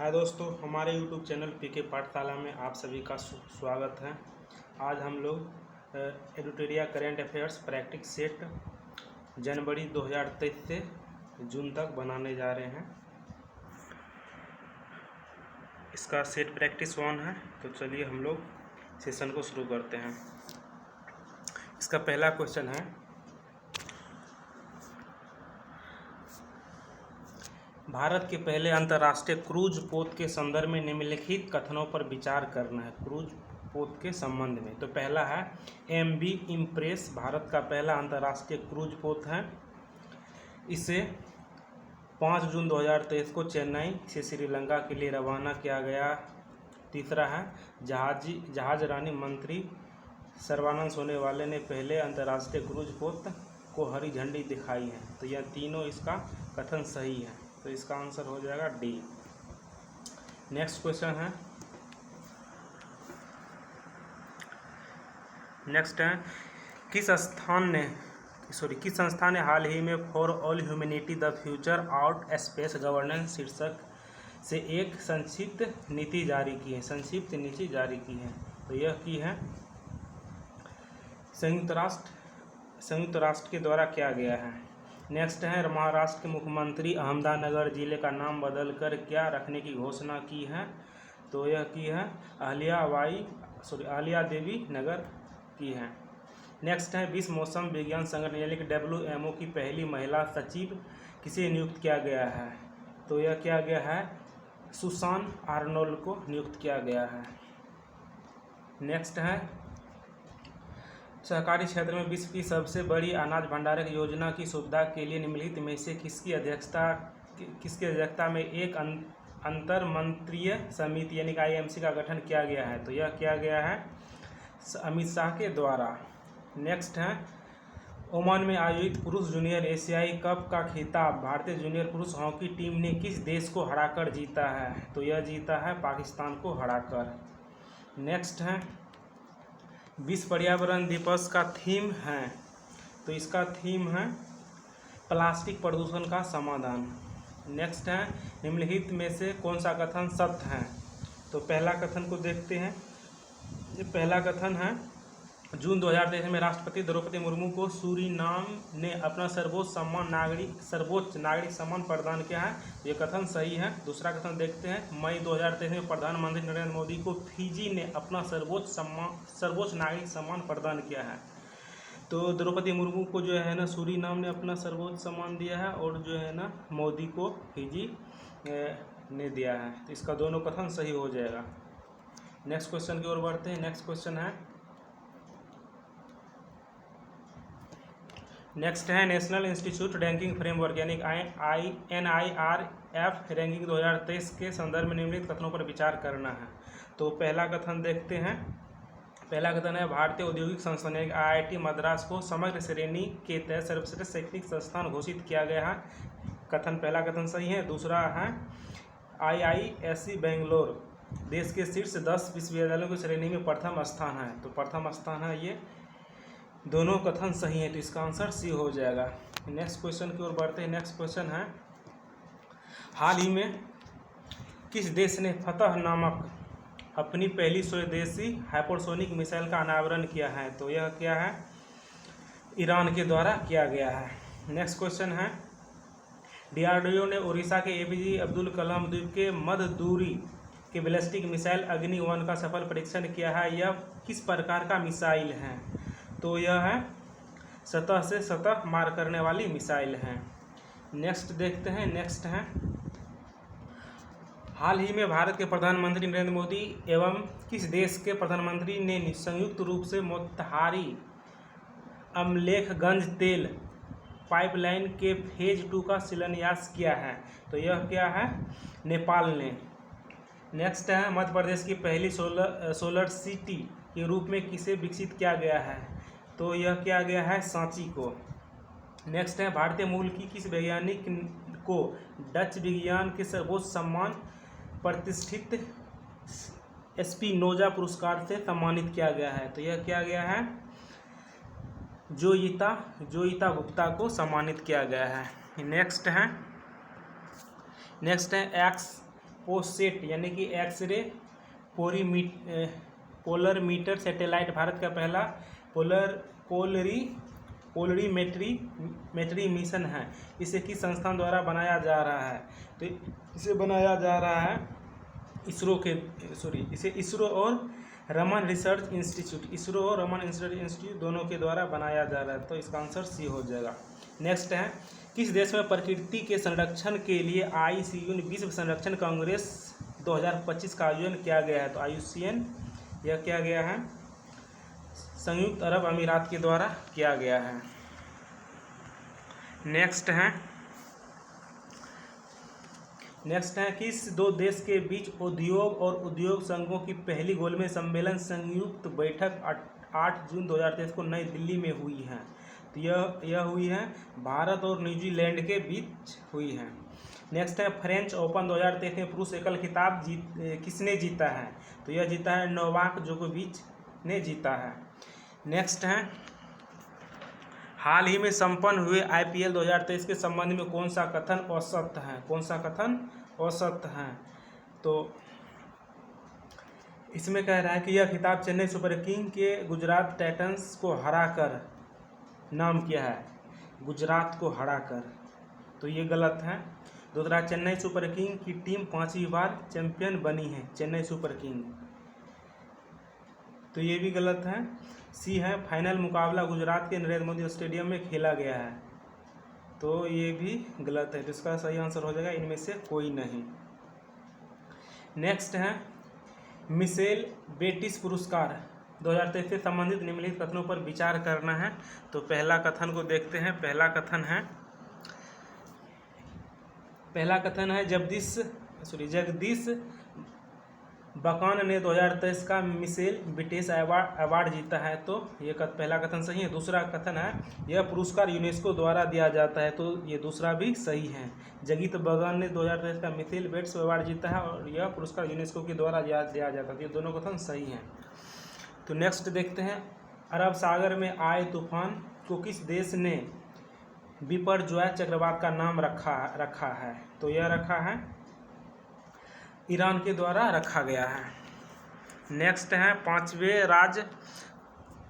हाय दोस्तों, हमारे YouTube channel पीके पाठशाला में आप सभी का स्वागत है। आज हम लोग एडिटोरिया करेंट अफेयर्स प्रैक्टिस सेट जनवरी 2023 से जून तक बनाने जा रहे हैं। इसका सेट प्रैक्टिस 1 है, तो चलिए हम लोग सेशन को शुरू करते हैं। इसका पहला क्वेश्चन है, भारत के पहले अंतर्राष्ट्रीय क्रूज पोत के संदर्भ में निम्नलिखित कथनों पर विचार करना है। क्रूज पोत के संबंध में तो पहला है MV इम्प्रेस भारत का पहला अंतर्राष्ट्रीय क्रूज पोत है। इसे 5 जून 2023 को चेन्नई से श्रीलंका के लिए रवाना किया गया। तीसरा है जहाज रानी मंत्री सर्बानंद सोनोवाल ने पहले अंतर्राष्ट्रीय क्रूज पोत को हरी झंडी दिखाई है। तो यह तीनों इसका कथन सही है, तो इसका आंसर हो जाएगा डी। नेक्स्ट क्वेश्चन है, किस संस्था ने हाल ही में for all humanity the future out space governance शीर्षक से एक संक्षिप्त नीति जारी की है। तो यह की है संयुक्त राष्ट्र के द्वारा किया गया है। नेक्स्ट है, महाराष्ट्र के मुख्यमंत्री अहमदनगर जिले का नाम बदलकर क्या रखने की घोषणा की है। तो यह की है अहिल्या देवी नगर की है। नेक्स्ट है, विश्व मौसम विज्ञान संगठन यानी कि WMO की पहली महिला सचिव किसे नियुक्त किया गया है। तो यह किया गया है सुसान आर्नोल्ड को नियुक्त किया गया है। नेक्स्ट है, सहकारी क्षेत्र में विश्व की सबसे बड़ी अनाज भंडारण योजना की सुविधा के लिए निम्नलिखित में से किसकी अध्यक्षता में एक अंतर मंत्रीय समिति यानी कि IMC का गठन किया गया है। तो यह किया गया है अमित शाह के द्वारा। नेक्स्ट है, ओमान में आयोजित पुरुष जूनियर एशियाई कप का खिताब भारतीय जूनियर पुरुष हॉकी टीम ने किस देश को हराकर जीता है। तो यह जीता है पाकिस्तान को हराकर। नेक्स्ट है, विश्व पर्यावरण दिवस का थीम है। तो इसका थीम है प्लास्टिक प्रदूषण का समाधान। नेक्स्ट है, निम्नलिखित में से कौन सा कथन सत्य है। तो पहला कथन को देखते हैं। ये पहला कथन है, जून 2023 में राष्ट्रपति द्रौपदी मुर्मू को सूरीनाम ने अपना सर्वोच्च नागरिक सम्मान प्रदान किया है। ये कथन सही है। दूसरा कथन देखते हैं, मई 2023 में प्रधानमंत्री नरेंद्र मोदी को फिजी ने अपना सर्वोच्च नागरिक सम्मान प्रदान किया है। तो द्रौपदी मुर्मू को जो है ना सूरीनाम ने अपना सर्वोच्च सम्मान दिया है और जो है ना मोदी को फिजी ने दिया है। तो इसका दोनों कथन सही हो जाएगा। नेक्स्ट क्वेश्चन की ओर बढ़ते हैं। नेक्स्ट क्वेश्चन है, नेशनल इंस्टीट्यूट रैंकिंग फ्रेमवर्क यानी NIRF रैंकिंग 2023 के संदर्भ में निम्नलिखित कथनों पर विचार करना है। तो पहला कथन देखते हैं। पहला कथन है, भारतीय औद्योगिक संस्थान यानी IIT मद्रास को समग्र श्रेणी के तहत सर्वश्रेष्ठ शैक्षणिक संस्थान घोषित किया गया है। पहला कथन सही है। दूसरा है, IISc बेंगलोर देश के शीर्ष 10 विश्वविद्यालयों की श्रेणी में प्रथम स्थान है। तो प्रथम स्थान है ये। दोनों कथन सही है, तो इसका आंसर सी हो जाएगा। नेक्स्ट क्वेश्चन की ओर बढ़ते हैं। नेक्स्ट क्वेश्चन है, हाल ही में किस देश ने फतह नामक अपनी पहली स्वदेशी हाइपरसोनिक मिसाइल का अनावरण किया है। तो यह क्या है, ईरान के द्वारा किया गया है। नेक्स्ट क्वेश्चन है, DRDO ने उड़ीसा के APJ अब्दुल कलाम द्वीप के मध्य दूरी के बैलिस्टिक मिसाइल अग्नि 1 का सफल परीक्षण किया है। यह किस प्रकार का मिसाइल है। तो यह है सतह से सतह मार करने वाली मिसाइल है। नेक्स्ट देखते हैं। नेक्स्ट है, हाल ही में भारत के प्रधानमंत्री नरेंद्र मोदी एवं किस देश के प्रधानमंत्री ने संयुक्त रूप से मोतिहारी अमलेखगंज तेल पाइपलाइन के फेज 2 का शिलान्यास किया है। तो यह क्या है, नेपाल ने। नेक्स्ट है, मध्य प्रदेश की पहली सोलर सिटी के रूप में किसे विकसित किया गया है। तो यह किया गया है सांची को। नेक्स्ट है, भारतीय मूल की किस वैज्ञानिक को डच विज्ञान के सर्वोच्च सम्मान प्रतिष्ठित स्पिनोजा पुरस्कार से सम्मानित किया गया है। तो यह किया गया है जोइता गुप्ता को सम्मानित किया गया है। नेक्स्ट है, इन्फोसेट यानी कि एक्सरे पोलरीमीटर सैटेलाइट भारत का पहला पोलरीमेट्री मिशन है। इसे किस संस्थान द्वारा बनाया जा रहा है? तो इसे बनाया जा रहा है इसे इसरो और रमन रिसर्च इंस्टीट्यूट दोनों के द्वारा बनाया जा रहा है। तो इसका आंसर सी हो जाएगा। नेक्स्ट है, किस देश में प्रकृति के संरक्षण के लिए IUCN विश्व संरक्षण कांग्रेस 2025 का आयोजन किया गया है? तो IUCN यह किया गया है संयुक्त अरब अमीरात के द्वारा किया गया है। नेक्स्ट है किस दो देश के बीच उद्योग और उद्योग संघों की पहली गोलमेज सम्मेलन संयुक्त बैठक 8 जून 2023 को नई दिल्ली में हुई है? तो यह हुई है भारत और न्यूजीलैंड के बीच हुई है। नेक्स्ट है, फ्रेंच ओपन 2023 में पुरुष एकल खिताब किसने जीता है? तो यह जीता है नोवाक जोकोविच ने जीता है। नेक्स्ट है, हाल ही में संपन्न हुए IPL 2023 के संबंध में कौन सा कथन औसत है? तो इसमें कह रहा है कि यह खिताब चेन्नई सुपर किंग के गुजरात टाइटंस को हराकर नाम किया है, गुजरात को हराकर, तो ये गलत है। दूसरा, चेन्नई सुपर किंग की टीम 5वीं बार चैंपियन बनी है, चेन्नई सुपर किंग, तो ये भी गलत है। सी है, फाइनल मुकाबला गुजरात के नरेंद्र मोदी स्टेडियम में खेला गया है, तो ये भी गलत है। तो इसका सही आंसर हो जाएगा इनमें से कोई नहीं। नेक्स्ट है, मिशेल बेटिस पुरस्कार 2023 से संबंधित निम्नलिखित कथनों पर विचार करना है। तो पहला कथन को देखते हैं। पहला कथन है जगदीश बकान ने 2023 का मिशेल बेटिस अवार्ड जीता है, तो ये पहला कथन सही है। दूसरा कथन है, यह पुरस्कार यूनेस्को द्वारा दिया जाता है, तो ये दूसरा भी सही है। जगदीश बकान ने 2023 का मिशेल बेटिस अवार्ड जीता है और यह पुरस्कार यूनेस्को के द्वारा दिया जाता है, ये दोनों कथन सही हैं। तो नेक्स्ट देखते हैं, अरब सागर में आए तूफान को किस देश ने बिपरजॉय चक्रवात का नाम रखा है? तो यह रखा है ईरान के द्वारा रखा गया है। नेक्स्ट है, 5वें राज्य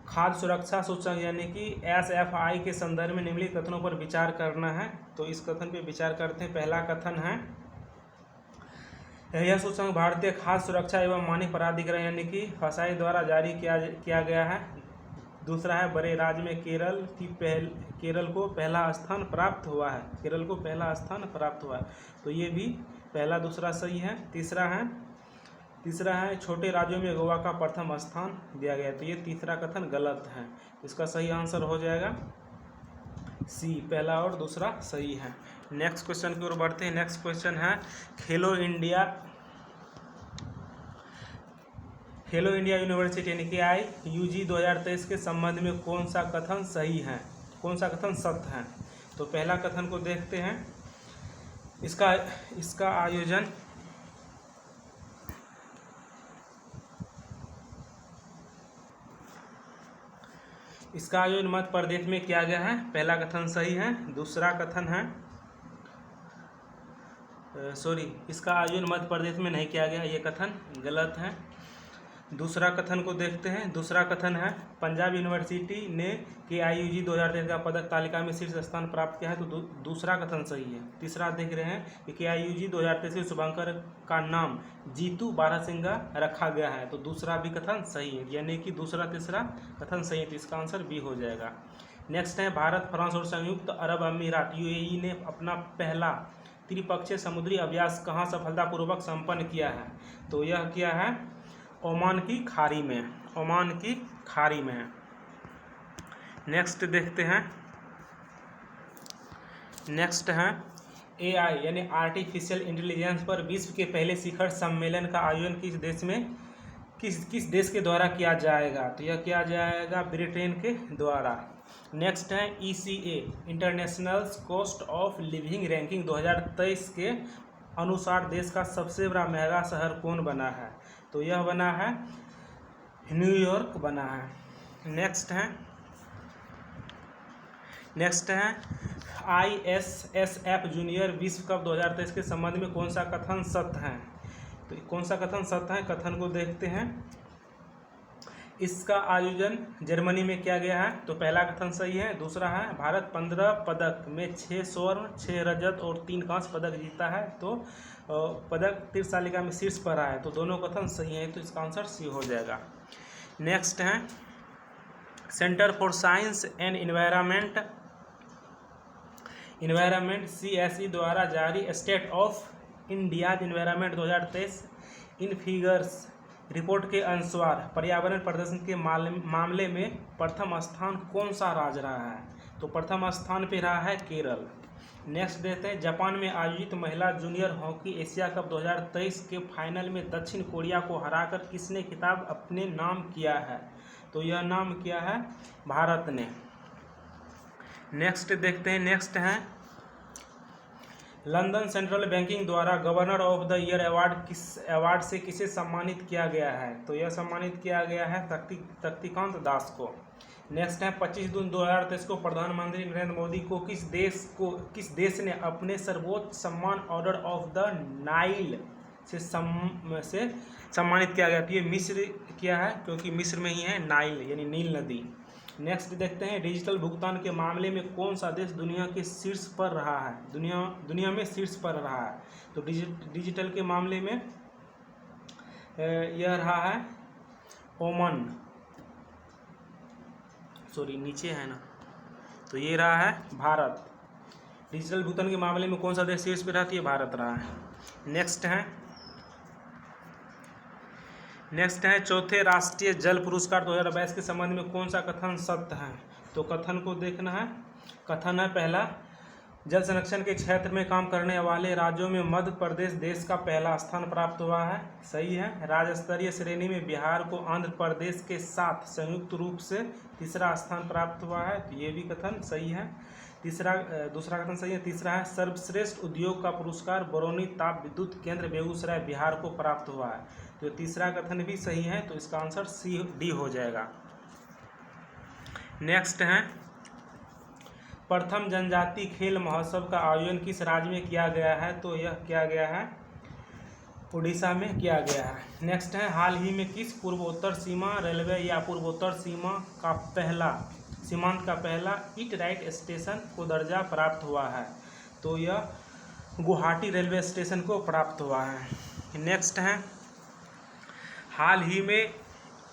खाद्य सुरक्षा सूचकांक यानी कि SFI के संदर्भ में निम्नलिखित कथनों पर विचार करना है। तो इस कथन पे विचार करते हैं। पहला कथन है, यह सूचकांक भारतीय खाद्य सुरक्षा एवं मानक प्राधिकरण यानी कि FSSAI द्वारा जारी किया गया है। दूसरा है, बड़े राज्य में केरल को पहला स्थान प्राप्त हुआ है, तो ये भी पहला दूसरा सही है। तीसरा है छोटे राज्यों में गोवा का प्रथम स्थान दिया गया, तो ये तीसरा कथन गलत है। इसका सही आंसर हो जाएगा सी, पहला और दूसरा सही है। नेक्स्ट क्वेश्चन की ओर बढ़ते हैं। नेक्स्ट क्वेश्चन है, खेलो इंडिया यूनिवर्सिटी यानी कि IUG 2023 के संबंध में कौन सा कथन सही है, कौन सा कथन सत्य है? तो पहला कथन को देखते हैं। इसका आयोजन मध्य प्रदेश में किया गया है, पहला कथन सही है। दूसरा कथन है इसका आयोजन मध्य प्रदेश में नहीं किया गया, ये कथन गलत है। दूसरा कथन को देखते हैं। दूसरा कथन है, पंजाब यूनिवर्सिटी ने IUG 2023 का पदक तालिका में शीर्ष स्थान प्राप्त किया है, तो दूसरा कथन सही है। तीसरा देख रहे हैं कि IUG 2023 के शुभांकर का नाम जीतू बारहसिंगा रखा गया है, तो दूसरा भी कथन सही है, यानी कि दूसरा तीसरा कथन सही है, तो इसका आंसर बी हो जाएगा। नेक्स्ट है, भारत, फ्रांस और संयुक्त अरब अमीरात UAE ने अपना पहला त्रिपक्षीय समुद्री अभ्यास कहाँ सफलतापूर्वक संपन्न किया है? तो यह किया है ओमान की खाड़ी में। नेक्स्ट देखते हैं। नेक्स्ट है, AI यानी आर्टिफिशियल इंटेलिजेंस पर विश्व के पहले शिखर सम्मेलन का आयोजन किस देश के द्वारा किया जाएगा? तो यह किया जाएगा ब्रिटेन के द्वारा। नेक्स्ट है, ECA international cost of living ranking 2023 के अनुसार देश का सबसे बड़ा महंगा शहर कौन बना है? तो यह बना है न्यूयॉर्क बना है। नेक्स्ट है ISSF जूनियर विश्व कप 2023 के संबंध में कौन सा कथन सत्य है? तो कौन सा कथन सत्य है, कथन को देखते हैं। इसका आयोजन जर्मनी में किया गया है, तो पहला कथन सही है। दूसरा है भारत 15 पदक में 6 स्वर्ण 6 रजत और 3 कांस्य पदक जीता है, तो पदक तीर्थ तालिका में शीर्ष पर आया है, तो दोनों कथन सही हैं, तो इसका आंसर सी हो जाएगा। नेक्स्ट है centre for science and environment CSE द्वारा जारी state of India's environment 2023 in figures report के अनुसार पर्यावरण प्रदर्शन के मामले में प्रथम स्थान कौन सा राज्य रहा है? तो प्रथम स्थान पे रहा है केरल। नेक्स्ट देखते हैं जापान में आयोजित महिला जूनियर हॉकी एशिया कप 2023 के फाइनल में दक्षिण कोरिया को हराकर किसने खिताब अपने नाम किया है? तो यह नाम किया है भारत ने। नेक्स्ट देखते हैं, नेक्स्ट है लंदन सेंट्रल बैंकिंग द्वारा governor of the year award से किसे सम्मानित किया गया है? तो यह सम्मानित किया गया है शक्तिकांत दास को। नेक्स्ट है 25 जून 2023 को प्रधानमंत्री नरेंद्र मोदी को किस देश ने अपने सर्वोच्च सम्मान ऑर्डर ऑफ द नाइल से सम्मानित किया गया? तो ये मिस्र किया है, क्योंकि मिस्र में ही है नाइल यानी नील नदी। नेक्स्ट देखते हैं डिजिटल भुगतान के मामले में कौन सा देश दुनिया के शीर्ष पर रहा है? दुनिया में शीर्ष पर रहा है, तो डिजिटल के मामले में यह रहा है ओमान, सॉरी नीचे है ना, तो ये रहा है भारत। डिजिटल भुगतान के मामले में कौन सा देश शीर्ष पर रहती है? भारत रहा है। नेक्स्ट है चौथे राष्ट्रीय जल पुरस्कार 2022 के संबंध में कौन सा कथन सत्य है? तो कथन को देखना है। कथन है पहला, जल संरक्षण के क्षेत्र में काम करने वाले राज्यों में मध्य प्रदेश देश का पहला स्थान प्राप्त हुआ है, सही है। राज्य स्तरीय श्रेणी में बिहार को आंध्र प्रदेश के साथ संयुक्त रूप से तीसरा स्थान प्राप्त हुआ है, तो ये भी कथन सही है। दूसरा कथन सही है। तीसरा है सर्वश्रेष्ठ उद्योग का पुरस्कार बरौनी ताप विद्युत केंद्र बेगूसराय बिहार को प्राप्त हुआ है, तो तीसरा कथन भी सही है, तो इसका आंसर डी हो जाएगा। नेक्स्ट है प्रथम जनजाति खेल महोत्सव का आयोजन किस राज्य में किया गया है? तो यह किया गया है उड़ीसा में किया गया है। नेक्स्ट है हाल ही में किस पूर्वोत्तर सीमा रेलवे या पूर्वोत्तर सीमांत का पहला इट राइट स्टेशन को दर्जा प्राप्त हुआ है? तो यह गुवाहाटी रेलवे स्टेशन को प्राप्त हुआ है। नेक्स्ट है हाल ही में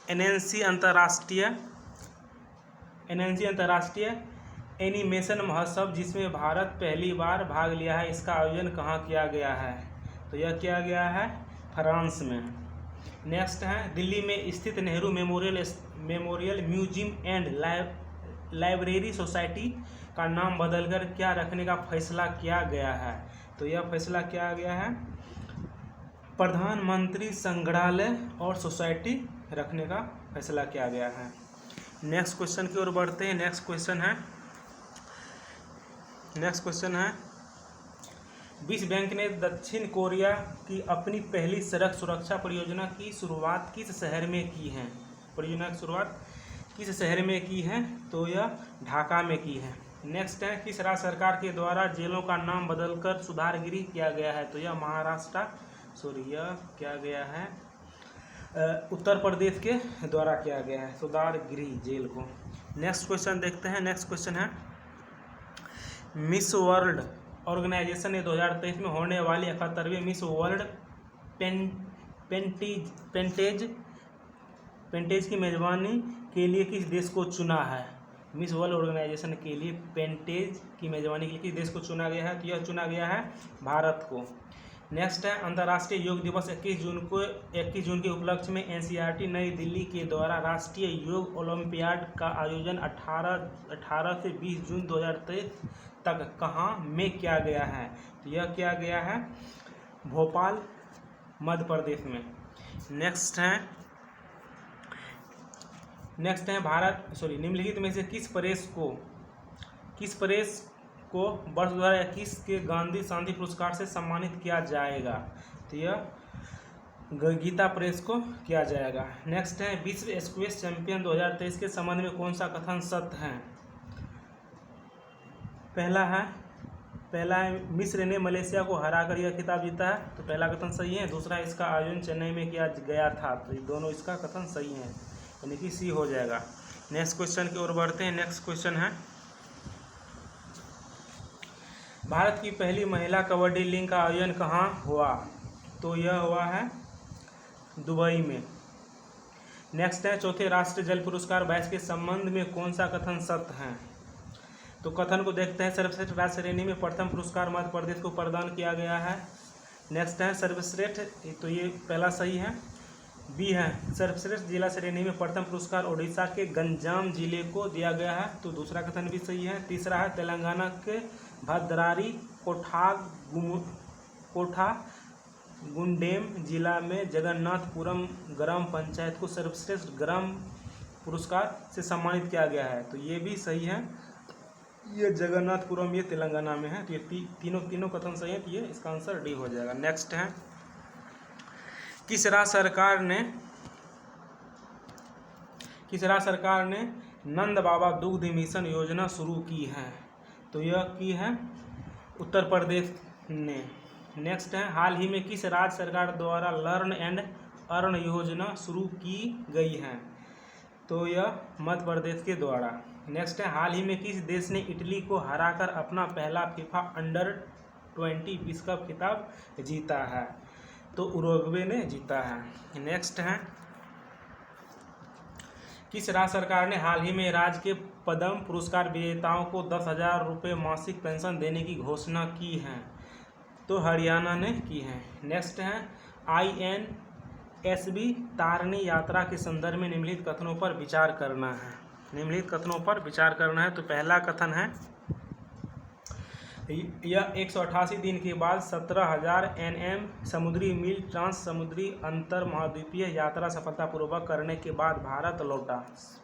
एनएनसी अंतर्राष्ट्रीय एनिमेशन महोत्सव जिसमें भारत पहली बार भाग लिया है, इसका आयोजन कहाँ किया गया है? तो यह किया गया है फ्रांस में। नेक्स्ट है दिल्ली में स्थित Nehru memorial museum and library society का नाम बदलकर क्या रखने का फैसला किया गया है? तो यह फैसला किया गया है प्रधानमंत्री संग्रहालय और सोसाइटी रखने का फैसला किया गया है। नेक्स्ट क्वेश्चन की ओर बढ़ते हैं। नेक्स्ट क्वेश्चन है विश्व बैंक ने दक्षिण कोरिया की अपनी पहली सड़क सुरक्षा परियोजना की शुरुआत किस शहर में की है? परियोजना की शुरुआत किस शहर में की है? तो यह ढाका में की है। नेक्स्ट है किस राज्य सरकार के द्वारा जेलों का नाम बदलकर सुधार गृह किया गया है? तो यह क्या गया है उत्तर प्रदेश के द्वारा किया गया है सुधार गृह जेल को। नेक्स्ट क्वेश्चन देखते हैं। नेक्स्ट क्वेश्चन है मिस वर्ल्ड ऑर्गेनाइजेशन ने 2023 में होने वाली 71वीं मिस वर्ल्ड पेंटेज की मेजबानी के लिए किस देश को चुना है? मिस वर्ल्ड ऑर्गेनाइजेशन के लिए पेंटेज की मेजबानी के लिए किस देश को चुना गया है? तो यह चुना गया है भारत को। नेक्स्ट है अंतर्राष्ट्रीय योग दिवस 21 जून के उपलक्ष्य में एनसीईआरटी नई दिल्ली के द्वारा राष्ट्रीय योग ओलंपियाड का आयोजन 18 से 20 जून 2023 तक कहाँ में किया गया है? तो यह किया गया है भोपाल मध्य प्रदेश में। नेक्स्ट है निम्नलिखित में से किस प्रेस को वर्ष 2021 के गांधी शांति पुरस्कार से सम्मानित किया जाएगा? तो यह गीता प्रेस को किया जाएगा। नेक्स्ट है विश्व स्क्वैश चैंपियन 2023 के संबंध में कौन सा कथन सत्य है? पहला है पहला है मिस्र ने मलेशिया को हराकर यह खिताब जीता है, तो पहला कथन सही है। दूसरा इसका आयोजन चेन्नई में किया गया था, तो ये दोनों इसका कथन सही है, यानी कि सी हो जाएगा। नेक्स्ट क्वेश्चन की ओर बढ़ते हैं। नेक्स्ट क्वेश्चन है भारत की पहली महिला कबड्डी लीग का आयोजन कहाँ हुआ, तो यह हुआ है दुबई में। नेक्स्ट है चौथे राष्ट्रीय जल पुरस्कार 22 के संबंध में कौन सा कथन सत्य है, तो कथन को देखते हैं। सर्वश्रेष्ठ राज्य श्रेणी में प्रथम पुरस्कार मध्य प्रदेश को प्रदान किया गया है। नेक्स्ट है सर्वश्रेष्ठ, तो ये पहला सही है। बी है सर्वश्रेष्ठ जिला श्रेणी में प्रथम पुरस्कार ओडिशा के गंजाम जिले को दिया गया है, तो दूसरा कथन भी सही है। तीसरा है तेलंगाना के भद्रारी कोठागुंडेम जिला में जगन्नाथपुरम ग्राम पंचायत को सर्वश्रेष्ठ ग्राम पुरस्कार से सम्मानित किया गया है, तो ये भी सही है। ये जगन्नाथपुरम ये तेलंगाना में है, तो ये तीनों कथन सही है, तो ये इसका आंसर डी हो जाएगा। नेक्स्ट है किस राज्य सरकार ने नंद बाबा दुग्ध मिशन योजना शुरू की है, तो यह की है उत्तर प्रदेश ने। नेक्स्ट है हाल ही में किस राज्य सरकार द्वारा लर्न एंड अर्न योजना शुरू की गई है, तो यह मध्य प्रदेश के द्वारा। नेक्स्ट है हाल ही में किस देश ने इटली को हराकर अपना पहला फीफा अंडर-20 विश्व कप खिताब जीता है, तो उरुग्वे ने जीता है। नेक्स्ट है किस राज्य सरकार ने हाल ही में राज्य के पद्म पुरस्कार विजेताओं को 10,000 रुपये मासिक पेंशन देने की घोषणा की है, तो हरियाणा ने की है। नेक्स्ट है INSB तारिणी यात्रा के संदर्भ में निम्नलिखित कथनों पर विचार करना है। तो पहला कथन है यह 188 दिन के बाद 17,000 NM समुद्री मील ट्रांस समुद्री अंतर महाद्वीपीय यात्रा सफलतापूर्वक करने के बाद भारत लौटा,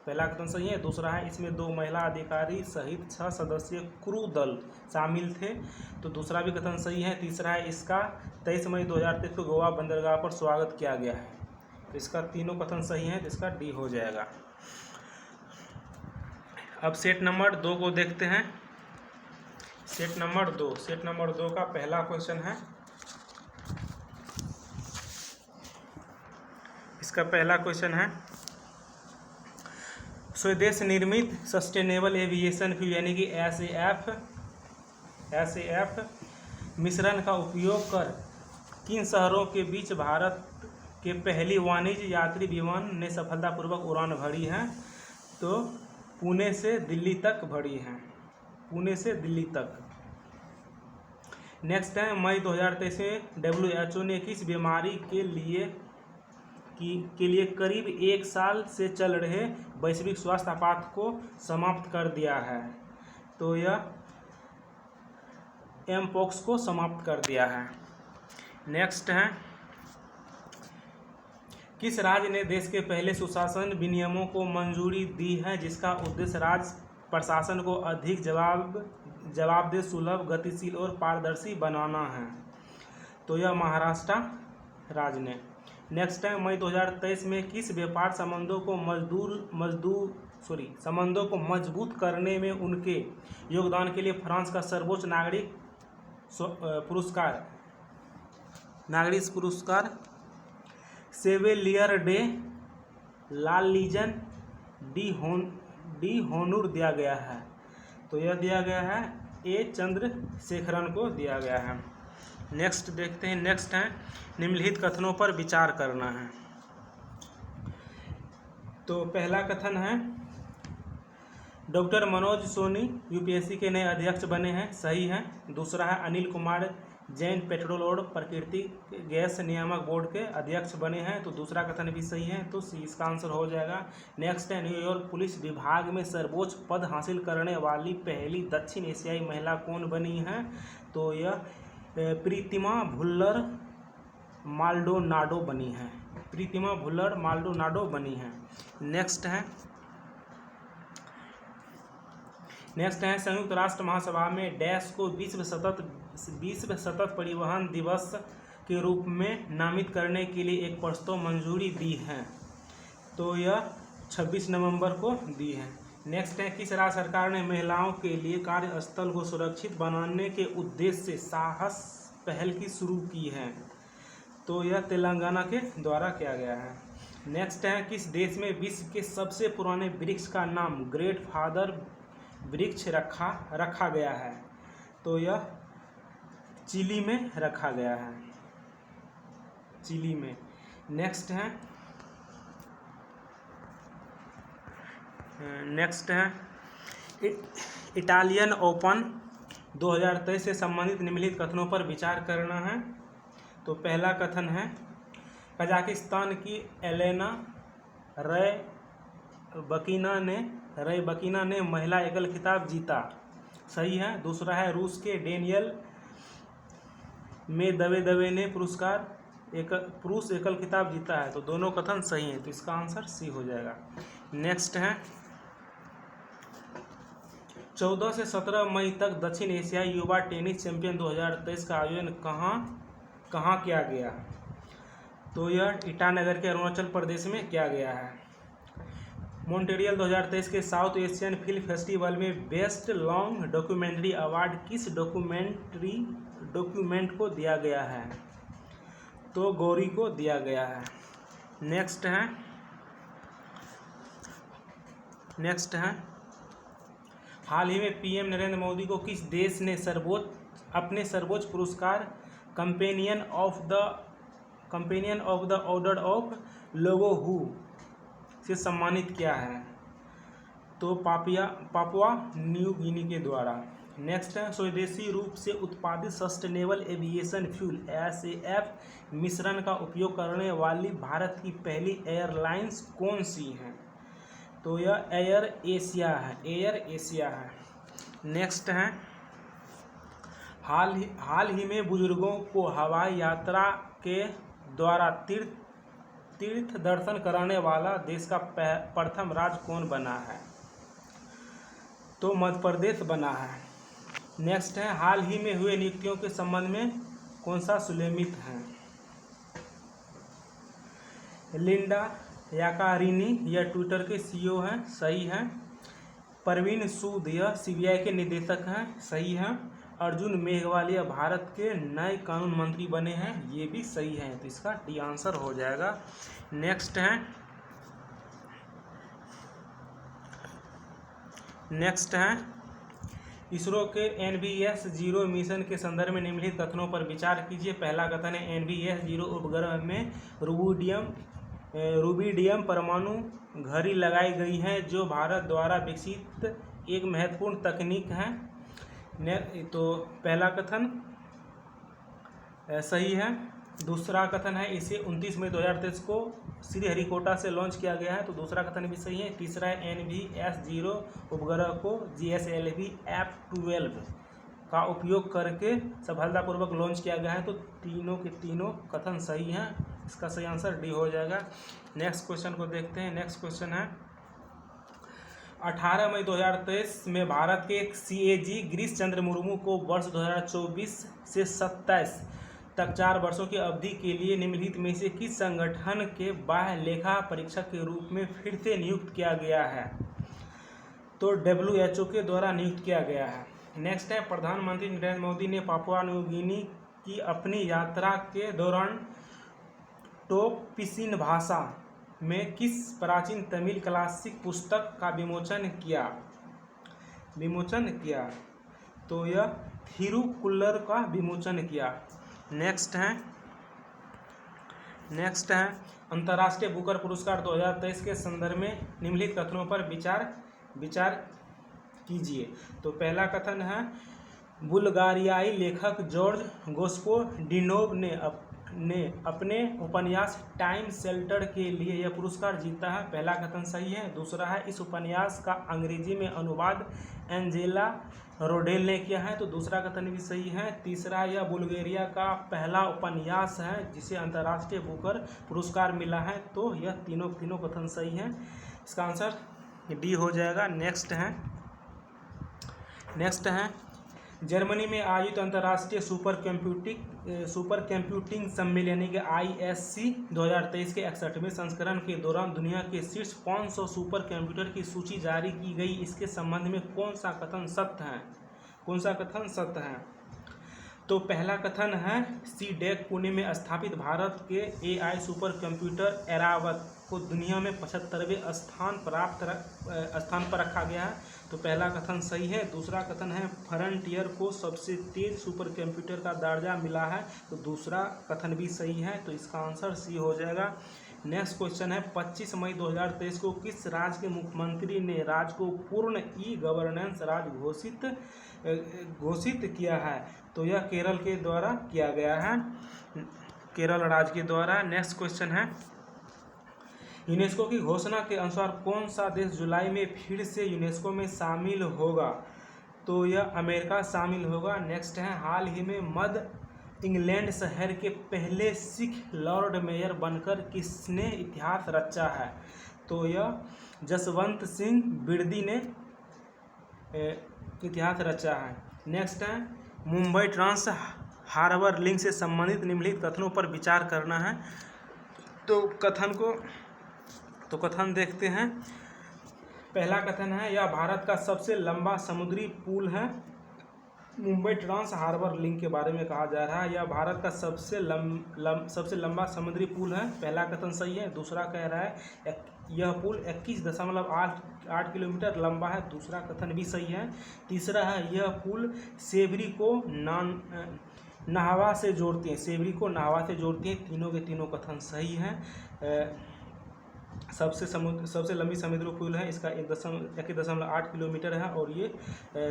पहला कथन सही है। दूसरा है इसमें 2 महिला अधिकारी सहित 6 सदस्यीय क्रू दल शामिल थे, तो दूसरा भी कथन सही है। तीसरा है इसका 23 मई 2023 को गोवा बंदरगाह पर स्वागत किया गया है, तो इसका तीनों कथन सही है, तो इसका डी हो जाएगा। अब सेट नंबर 2 को देखते हैं। सेट नंबर 2 का पहला क्वेश्चन है, इसका पहला क्वेश्चन है स्वदेश निर्मित सस्टेनेबल एविएशन फ्यूल यानी कि SAF मिश्रण का उपयोग कर किन शहरों के बीच भारत के पहली वाणिज्य यात्री विमान ने सफलतापूर्वक उड़ान भरी है, तो पुणे से दिल्ली तक भरी है, पुणे से दिल्ली तक। नेक्स्ट है मई 2023 में WHO ने किस बीमारी के लिए करीब 1 साल से चल रहे वैश्विक स्वास्थ्य आपात को समाप्त कर दिया है, तो यह एमपॉक्स को समाप्त कर दिया है। नेक्स्ट है किस राज्य ने देश के पहले सुशासन विनियमों को मंजूरी दी है जिसका उद्देश्य राज्य प्रशासन को अधिक जवाबदेह, सुलभ, गतिशील और पारदर्शी बनाना है, तो यह महाराष्ट्र राज्य ने। नेक्स्ट है मई 2023 में किस व्यापार संबंधों को मजबूत करने में उनके योगदान के लिए फ्रांस का सर्वोच्च नागरिक पुरस्कार सेवेलियर डे ला लीजन डी होनूर दिया गया है, तो यह दिया गया है ए चंद्रशेखरन को दिया गया है। नेक्स्ट देखते हैं। नेक्स्ट है निम्नलिखित कथनों पर विचार करना है, तो पहला कथन है डॉक्टर मनोज सोनी UPSC के नए अध्यक्ष बने हैं, सही है। दूसरा है अनिल कुमार जैन पेट्रोल और प्राकृतिक गैस नियामक बोर्ड के अध्यक्ष बने हैं, तो दूसरा कथन भी सही है, तो इसका आंसर हो जाएगा। नेक्स्ट है न्यूयॉर्क पुलिस विभाग में सर्वोच्च पद हासिल करने वाली पहली दक्षिण एशियाई महिला कौन बनी है, तो यह प्रीतिमा भुल्लर माल्डोनाडो बनी है। नेक्स्ट है संयुक्त राष्ट्र महासभा में डैश को विश्व सतत परिवहन दिवस के रूप में नामित करने के लिए एक प्रस्ताव मंजूरी दी है, तो यह 26 नवंबर को दी है। नेक्स्ट है, किस राज्य सरकार ने महिलाओं के लिए कार्यस्थल को सुरक्षित बनाने के उद्देश्य से साहस पहल की शुरू की है? तो यह तेलंगाना के द्वारा किया गया है। नेक्स्ट है, किस देश में विश्व के सबसे पुराने वृक्ष का नाम ग्रेट फादर वृक्ष रखा गया है? तो यह चिली में रखा गया है, चिली में। नेक्स्ट है इटालियन ओपन 2023 से संबंधित निम्नलिखित कथनों पर विचार करना है। तो पहला कथन है, कजाकिस्तान की एलेना रैबकिना ने महिला एकल खिताब जीता, सही है। दूसरा है, रूस के डेनियल मेदवेदेव ने पुरुष एकल खिताब जीता है। तो दोनों कथन सही हैं, तो इसका आंसर सी हो जाएगा। नेक्स्ट है, 14 से 17 मई तक दक्षिण एशियाई युवा टेनिस चैंपियन 2023 का आयोजन कहाँ किया गया? तो यह ईटानगर के अरुणाचल प्रदेश में किया गया है। मॉन्ट्रियल 2023 के साउथ एशियन फिल्म फेस्टिवल में बेस्ट लॉन्ग डॉक्यूमेंट्री अवार्ड किस डॉक्यूमेंट को दिया गया है? तो गौरी को दिया गया है। नेक्स्ट है, हाल ही में पीएम नरेंद्र मोदी को किस देश ने अपने सर्वोच्च पुरस्कार companion of the order of लोगोहू से सम्मानित किया है? तो पापुआ न्यू गिनी के द्वारा। नेक्स्ट है, स्वदेशी रूप से उत्पादित सस्टेनेबल एविएशन फ्यूल SAF मिश्रण का उपयोग करने वाली भारत की पहली एयरलाइंस कौन सी है? तो यह एयर एशिया है। नेक्स्ट है, हाल ही में बुजुर्गों को हवाई यात्रा के द्वारा तीर्थ दर्शन कराने वाला देश का प्रथम राज्य कौन बना है? तो मध्य प्रदेश बना है। नेक्स्ट है, हाल ही में हुए नियुक्तियों के संबंध में कौन सा सुलेमित है? लिंडा याकारिनी यह ट्विटर के CEO हैं, सही है। परवीन सूद यह CBI के निदेशक हैं, सही है। अर्जुन मेघवालिया भारत के नए कानून मंत्री बने हैं, ये भी सही है, तो इसका डी आंसर हो जाएगा। नेक्स्ट है इसरो के NVS-0 मिशन के संदर्भ में निम्नलिखित कथनों पर विचार कीजिए। पहला कथन है, NVS-0 उपग्रह में रूबिडियम परमाणु घड़ी लगाई गई है, जो भारत द्वारा विकसित एक महत्वपूर्ण तकनीक है। तो पहला कथन सही है। दूसरा कथन है, इसे 29 मई 2023 को श्रीहरिकोटा से लॉन्च किया गया है, तो दूसरा कथन भी सही है। तीसरा है, NVS-0 उपग्रह को GSLV F-12 का उपयोग करके सफलतापूर्वक लॉन्च किया गया है, तो तीनों के तीनों कथन सही हैं, इसका सही आंसर डी हो जाएगा। नेक्स्ट क्वेश्चन को देखते हैं। नेक्स्ट क्वेश्चन है, 18 मई 2023 में भारत के CAG गिरीश चंद्र मुर्मू को वर्ष 2024 से 27 तक 4 वर्षों की अवधि के लिए निम्नलिखित में से किस संगठन के बाह्य लेखा परीक्षक के रूप में फिर से नियुक्त किया गया है? तो WHO के द्वारा नियुक्त किया गया है। नेक्स्ट है, प्रधानमंत्री नरेंद्र मोदी ने पापुआ न्यू गिनी की अपनी यात्रा के दौरान टोपिसिन भाषा में किस प्राचीन तमिल क्लासिक पुस्तक का विमोचन किया? तो यह थिरुकुल्लर का विमोचन किया। नेक्स्ट है अंतर्राष्ट्रीय बुकर पुरस्कार 2023 के संदर्भ में निम्नलिखित कथनों पर विचार कीजिए। तो पहला कथन है, बुल्गारियाई लेखक जॉर्ज गोस्पोडिनोव ने अपने उपन्यास टाइम शेल्टर के लिए यह पुरस्कार जीता है, पहला कथन सही है। दूसरा है, इस उपन्यास का अंग्रेजी में अनुवाद एंजेला रोडेल ने किया है, तो दूसरा कथन भी सही है। तीसरा, यह बुल्गारिया का पहला उपन्यास है जिसे अंतर्राष्ट्रीय बुकर पुरस्कार मिला है, तो यह तीनों कथन सही हैं, इसका आंसर डी हो जाएगा। नेक्स्ट है जर्मनी में आयोजित अंतर्राष्ट्रीय सुपर कंप्यूटिंग सम्मेलन यानी कि ISC 2023 के 61वें संस्करण के दौरान दुनिया के शीर्ष 500 सुपर कंप्यूटर की सूची जारी की गई। इसके संबंध में कौन सा कथन सत्य है? तो पहला कथन है CDEC पुणे में स्थापित भारत के AI सुपर कंप्यूटर एरावत को दुनिया में 75वें स्थान पर रखा गया है। तो पहला कथन सही है। दूसरा कथन है फ्रंटियर को सबसे तेज सुपर कंप्यूटर का दर्जा मिला है। तो दूसरा कथन भी सही है। तो इसका आंसर सी हो जाएगा। नेक्स्ट क्वेश्चन है 25 मई 2023 को किस राज्य के मुख्यमंत्री ने राज्य को पूर्ण ई-गवर्नेंस राज्य घोषित किया है? तो यह केरल के द्वारा किया गया है, केरल राज्य के द्वारा। नेक्स्ट क्वेश्चन है यूनेस्को की घोषणा के अनुसार कौन सा देश जुलाई में फिर से यूनेस्को में शामिल होगा? तो यह अमेरिका शामिल होगा। नेक्स्ट है हाल ही में मध्य इंग्लैंड शहर के पहले सिख लॉर्ड मेयर बनकर किसने इतिहास रचा है? तो यह जसवंत सिंह बिरदी ने इतिहास रचा है। नेक्स्ट है मुंबई ट्रांस हार्बर लिंक से संबंधित निम्नलिखित कथनों पर विचार करना है। तो कथन देखते हैं। पहला कथन है यह भारत का सबसे लंबा समुद्री पुल है। मुंबई ट्रांस हार्बर लिंक के बारे में कहा जा रहा है यह भारत का सबसे लंबा समुद्री पुल है। पहला कथन सही है। दूसरा कह रहा है यह पुल 21.8 किलोमीटर लंबा है। दूसरा कथन भी सही है। तीसरा है यह पुल सेवरी को नाहवा से जोड़ती है। तीनों के तीनों कथन सही हैं। सबसे लंबी समुद्री पुल है। इसका 1.8 किलोमीटर है और ये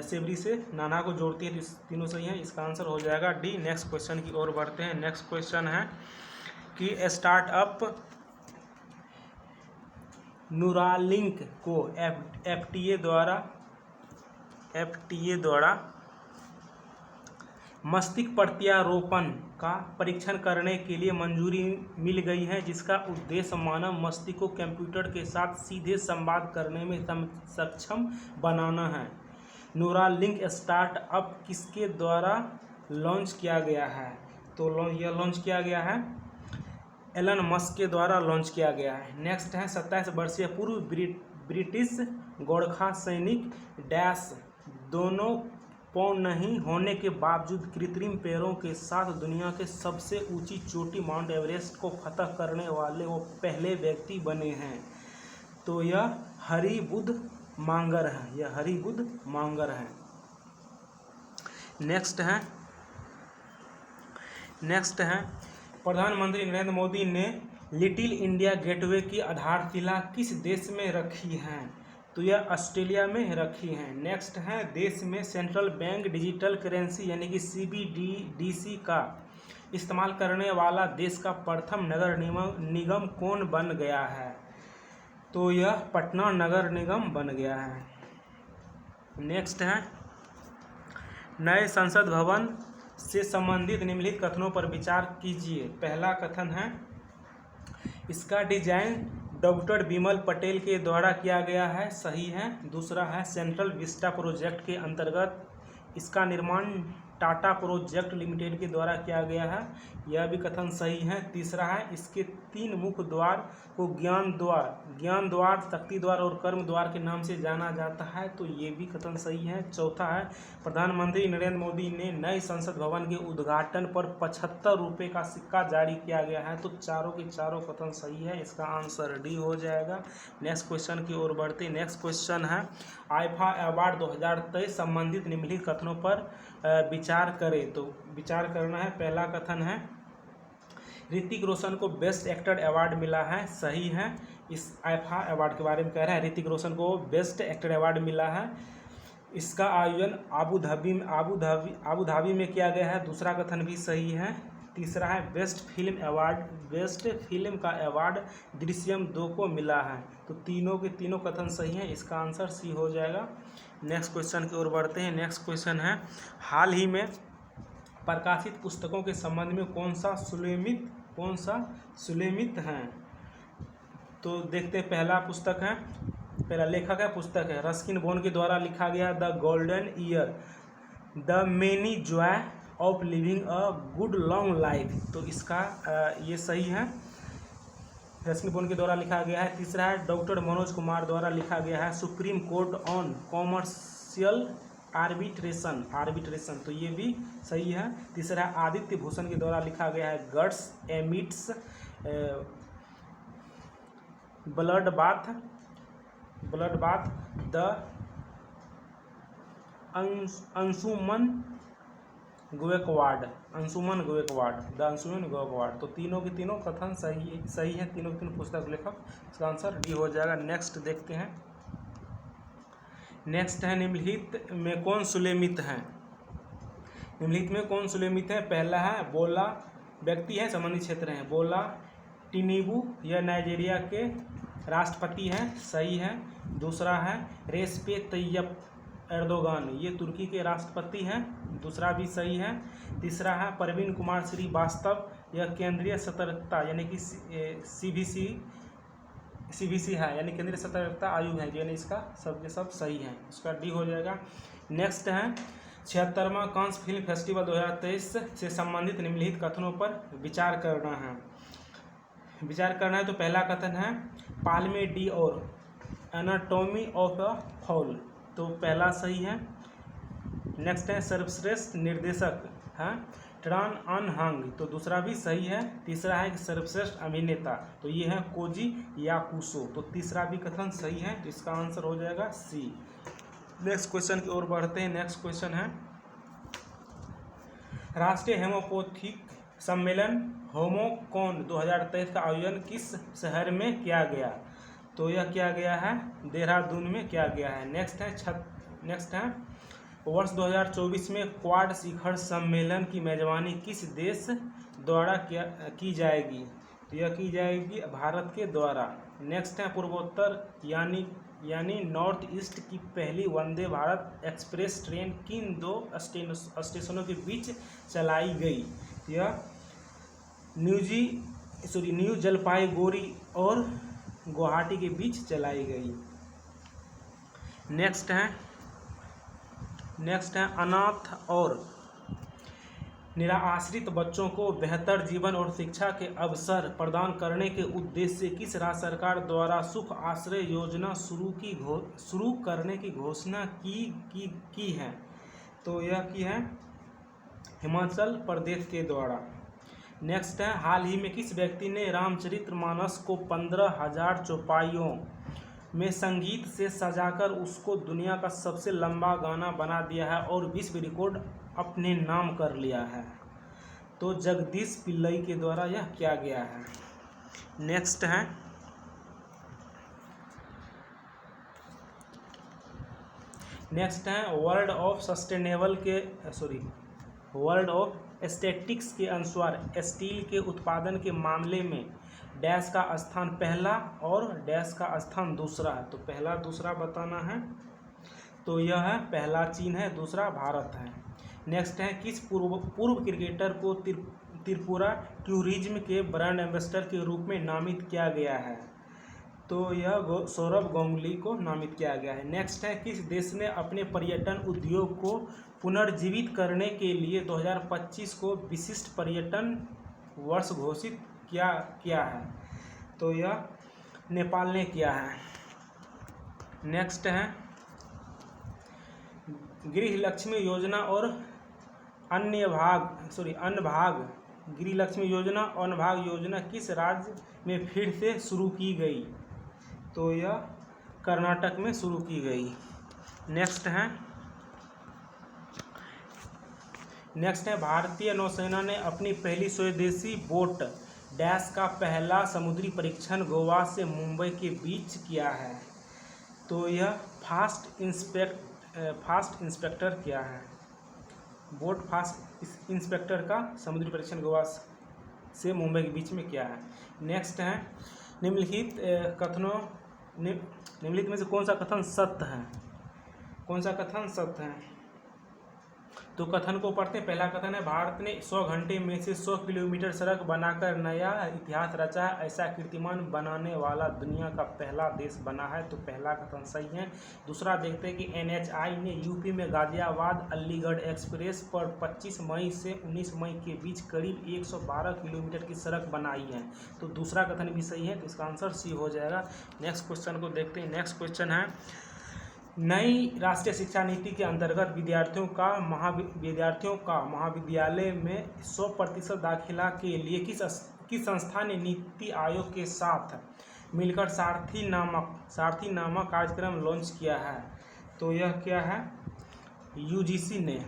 सेवरी से नाना को जोड़ती है। तो तीनों सही हैं। इसका आंसर हो जाएगा डी। नेक्स्ट क्वेश्चन की ओर बढ़ते हैं। नेक्स्ट क्वेश्चन है कि स्टार्टअप न्यूरालिंक को FDA द्वारा मस्तिष्क प्रत्यारोपण का परीक्षण करने के लिए मंजूरी मिल गई है, जिसका उद्देश्य मानव मस्तिष्क को कंप्यूटर के साथ सीधे संवाद करने में सक्षम बनाना है। न्यूरालिंक स्टार्टअप किसके द्वारा लॉन्च किया गया है? तो यह लॉन्च किया गया है एलन मस्क के द्वारा लॉन्च किया गया है। नेक्स्ट है 27 वर्षीय पूर्व ब्रिटिश गोरखा सैनिक डैश दोनों पाँव नहीं होने के बावजूद कृत्रिम पैरों के साथ दुनिया के सबसे ऊंची चोटी माउंट एवरेस्ट को फतह करने वाले वो पहले व्यक्ति बने हैं। तो यह हरिबुद्ध मांगर है। नेक्स्ट है प्रधानमंत्री नरेंद्र मोदी ने लिटिल इंडिया गेटवे की आधारशिला किस देश में रखी है? तो यह ऑस्ट्रेलिया में रखी है। नेक्स्ट है देश में सेंट्रल बैंक डिजिटल करेंसी यानी कि CBDC का इस्तेमाल करने वाला देश का प्रथम नगर निगम कौन बन गया है? तो यह पटना नगर निगम बन गया है। नेक्स्ट है नए संसद भवन से संबंधित निम्नलिखित कथनों पर विचार कीजिए। पहला कथन है इसका डिजाइन डॉक्टर बिमल पटेल के द्वारा किया गया है। सही है। दूसरा है सेंट्रल विस्टा प्रोजेक्ट के अंतर्गत इसका निर्माण टाटा प्रोजेक्ट लिमिटेड के द्वारा किया गया है। यह भी कथन सही है। तीसरा है इसके 3 मुख्य द्वार को ज्ञान द्वार, शक्ति द्वार और कर्म द्वार के नाम से जाना जाता है। तो ये भी कथन सही है। चौथा है प्रधानमंत्री नरेंद्र मोदी ने नए संसद भवन के उद्घाटन पर 75 रुपये का सिक्का जारी किया गया है। तो चारों के चारों कथन सही है। इसका आंसर डी हो जाएगा। नेक्स्ट क्वेश्चन की ओर बढ़ते। नेक्स्ट क्वेश्चन है आईफा अवार्ड 2023 संबंधित निम्नलिखित कथनों पर विचार करें। तो विचार करना है। पहला कथन है ऋतिक रोशन को बेस्ट एक्टर अवार्ड मिला है। सही है। इस आईफा अवार्ड के बारे में कह रहा है ऋतिक रोशन को बेस्ट एक्टर अवार्ड मिला है। इसका आयोजन आबू धाबी में किया गया है। दूसरा कथन भी सही है। तीसरा है बेस्ट फिल्म का अवार्ड दृश्यम 2 को मिला है। तो तीनों के तीनों कथन सही हैं। इसका आंसर सी हो जाएगा। नेक्स्ट क्वेश्चन की ओर बढ़ते हैं। नेक्स्ट क्वेश्चन है हाल ही में प्रकाशित पुस्तकों के संबंध में कौन सा सुलेमित हैं? तो देखते हैं। पहला लेखक है पुस्तक है रस्किन बॉन्ड के द्वारा लिखा गया the golden year the many Joy of living a good long life. तो इसका ये सही है, रश्मि बोन के द्वारा लिखा गया है। तीसरा है डॉक्टर मनोज कुमार द्वारा लिखा गया है supreme court on commercial arbitration, तो ये भी सही है। तीसरा है आदित्य भूषण के द्वारा लिखा गया है guts amidst bloodbath the Anshuman Gaekwad. तो तीनों के तीनों कथन सही है, तीनों के तीनों पुस्तक लेखक। इसका आंसर डी हो जाएगा। नेक्स्ट देखते हैं। नेक्स्ट है निम्नलिखित में कौन सुलेमित हैं। निम्नलिखित में कौन सुलेमित है। पहला है बोला, व्यक्ति है संबंधित क्षेत्र हैं। बोला टिनिबू यह नाइजीरिया के राष्ट्रपति हैं, सही है। दूसरा है रेसिप तैयप एर्दोगान, ये तुर्की के राष्ट्रपति हैं, दूसरा भी सही है। तीसरा है परवीन कुमार श्रीवास्तव, यह केंद्रीय सतर्कता यानी कि सीबीसी है, यानी केंद्रीय सतर्कता आयोग है, यानी इसका सब के सब सही है। इसका डी हो जाएगा। नेक्स्ट है 76वां कांस फिल्म फेस्टिवल 2023 से संबंधित निम्नलिखित कथनों पर विचार करना है। तो पहला कथन है पाल्मे डी और एनाटॉमी ऑफ अ फॉल, तो पहला सही है। नेक्स्ट है सर्वश्रेष्ठ निर्देशक है ट्रान अन हांग, तो दूसरा भी सही है। तीसरा है सर्वश्रेष्ठ अभिनेता, तो ये है कोजी याकुसो, तो तीसरा भी कथन सही है, तो इसका आंसर हो जाएगा सी। नेक्स्ट क्वेश्चन की ओर बढ़ते हैं। नेक्स्ट क्वेश्चन है राष्ट्रीय हेमोपैथिक सम्मेलन होमोकॉन 2023 का आयोजन किस शहर में किया गया। तो यह किया गया है देहरादून में किया गया है। नेक्स्ट है वर्ष 2024 में क्वाड शिखर सम्मेलन की मेजबानी किस देश द्वारा की जाएगी। तो यह की जाएगी भारत के द्वारा। नेक्स्ट है पूर्वोत्तर यानी नॉर्थ ईस्ट की पहली वंदे भारत एक्सप्रेस ट्रेन किन दो स्टेशनों के बीच चलाई गई। यह न्यू जलपाईगुड़ी और गुवाहाटी के बीच चलाई गई। नेक्स्ट है अनाथ और निराश्रित बच्चों को बेहतर जीवन और शिक्षा के अवसर प्रदान करने के उद्देश्य से किस राज्य सरकार द्वारा सुख आश्रय योजना शुरू करने की घोषणा की है। तो यह की है हिमाचल प्रदेश के द्वारा। नेक्स्ट है हाल ही में किस व्यक्ति ने रामचरितमानस को 15,000 चौपाइयों में संगीत से सजाकर उसको दुनिया का सबसे लंबा गाना बना दिया है और विश्व रिकॉर्ड अपने नाम कर लिया है। तो जगदीश पिल्लई के द्वारा यह किया गया है। नेक्स्ट है वर्ल्ड ऑफ स्टैटिस्टिक्स के अनुसार स्टील के उत्पादन के मामले में डैश का स्थान पहला और डैश का स्थान दूसरा है। तो पहला दूसरा बताना है, तो यह है पहला चीन है, दूसरा भारत है। नेक्स्ट है किस पूर्व क्रिकेटर को त्रिपुरा टूरिज्म के ब्रांड एम्बेसडर के रूप में नामित किया गया है। तो यह सौरभ गांगुली को नामित किया गया है। नेक्स्ट है किस देश ने अपने पर्यटन उद्योग को पुनर्जीवित करने के लिए 2025 को विशिष्ट पर्यटन वर्ष घोषित किया है। तो यह नेपाल ने किया है। नेक्स्ट है गृहलक्ष्मी योजना और अन्य भाग गृहलक्ष्मी योजना और अन्य भाग योजना किस राज्य में फिर से शुरू की गई। तो यह कर्नाटक में शुरू की गई। नेक्स्ट है भारतीय नौसेना ने अपनी पहली स्वदेशी बोट डैश का पहला समुद्री परीक्षण गोवा से मुंबई के बीच किया है। तो यह फास्ट इंस्पेक्टर क्या है। बोट फास्ट इंस्पेक्टर का समुद्री परीक्षण गोवा से मुंबई के बीच में किया है। नेक्स्ट है निम्नलिखित में से कौन सा कथन सत्य है। तो कथन को पढ़ते हैं। पहला कथन है, भारत ने 100 घंटे में से 100 किलोमीटर सड़क बनाकर नया इतिहास रचा है। ऐसा कीर्तिमान बनाने वाला दुनिया का पहला देश बना है। तो पहला कथन सही है। दूसरा देखते हैं कि NHI ने यूपी में गाजियाबाद अलीगढ़ एक्सप्रेस पर 25 मई से 19 मई के बीच करीब 112 किलोमीटर की सड़क बनाई है। तो दूसरा कथन भी सही है, तो इसका आंसर सी हो जाएगा। नेक्स्ट क्वेश्चन को देखते हैं। नेक्स्ट क्वेश्चन है, नई राष्ट्रीय शिक्षा नीति के अंतर्गत विद्यार्थियों का महाविद्यालय में 100% दाखिला के लिए किस संस्था ने नीति आयोग के साथ मिलकर सारथी नामक कार्यक्रम लॉन्च किया है? तो यह क्या है? UGC ने।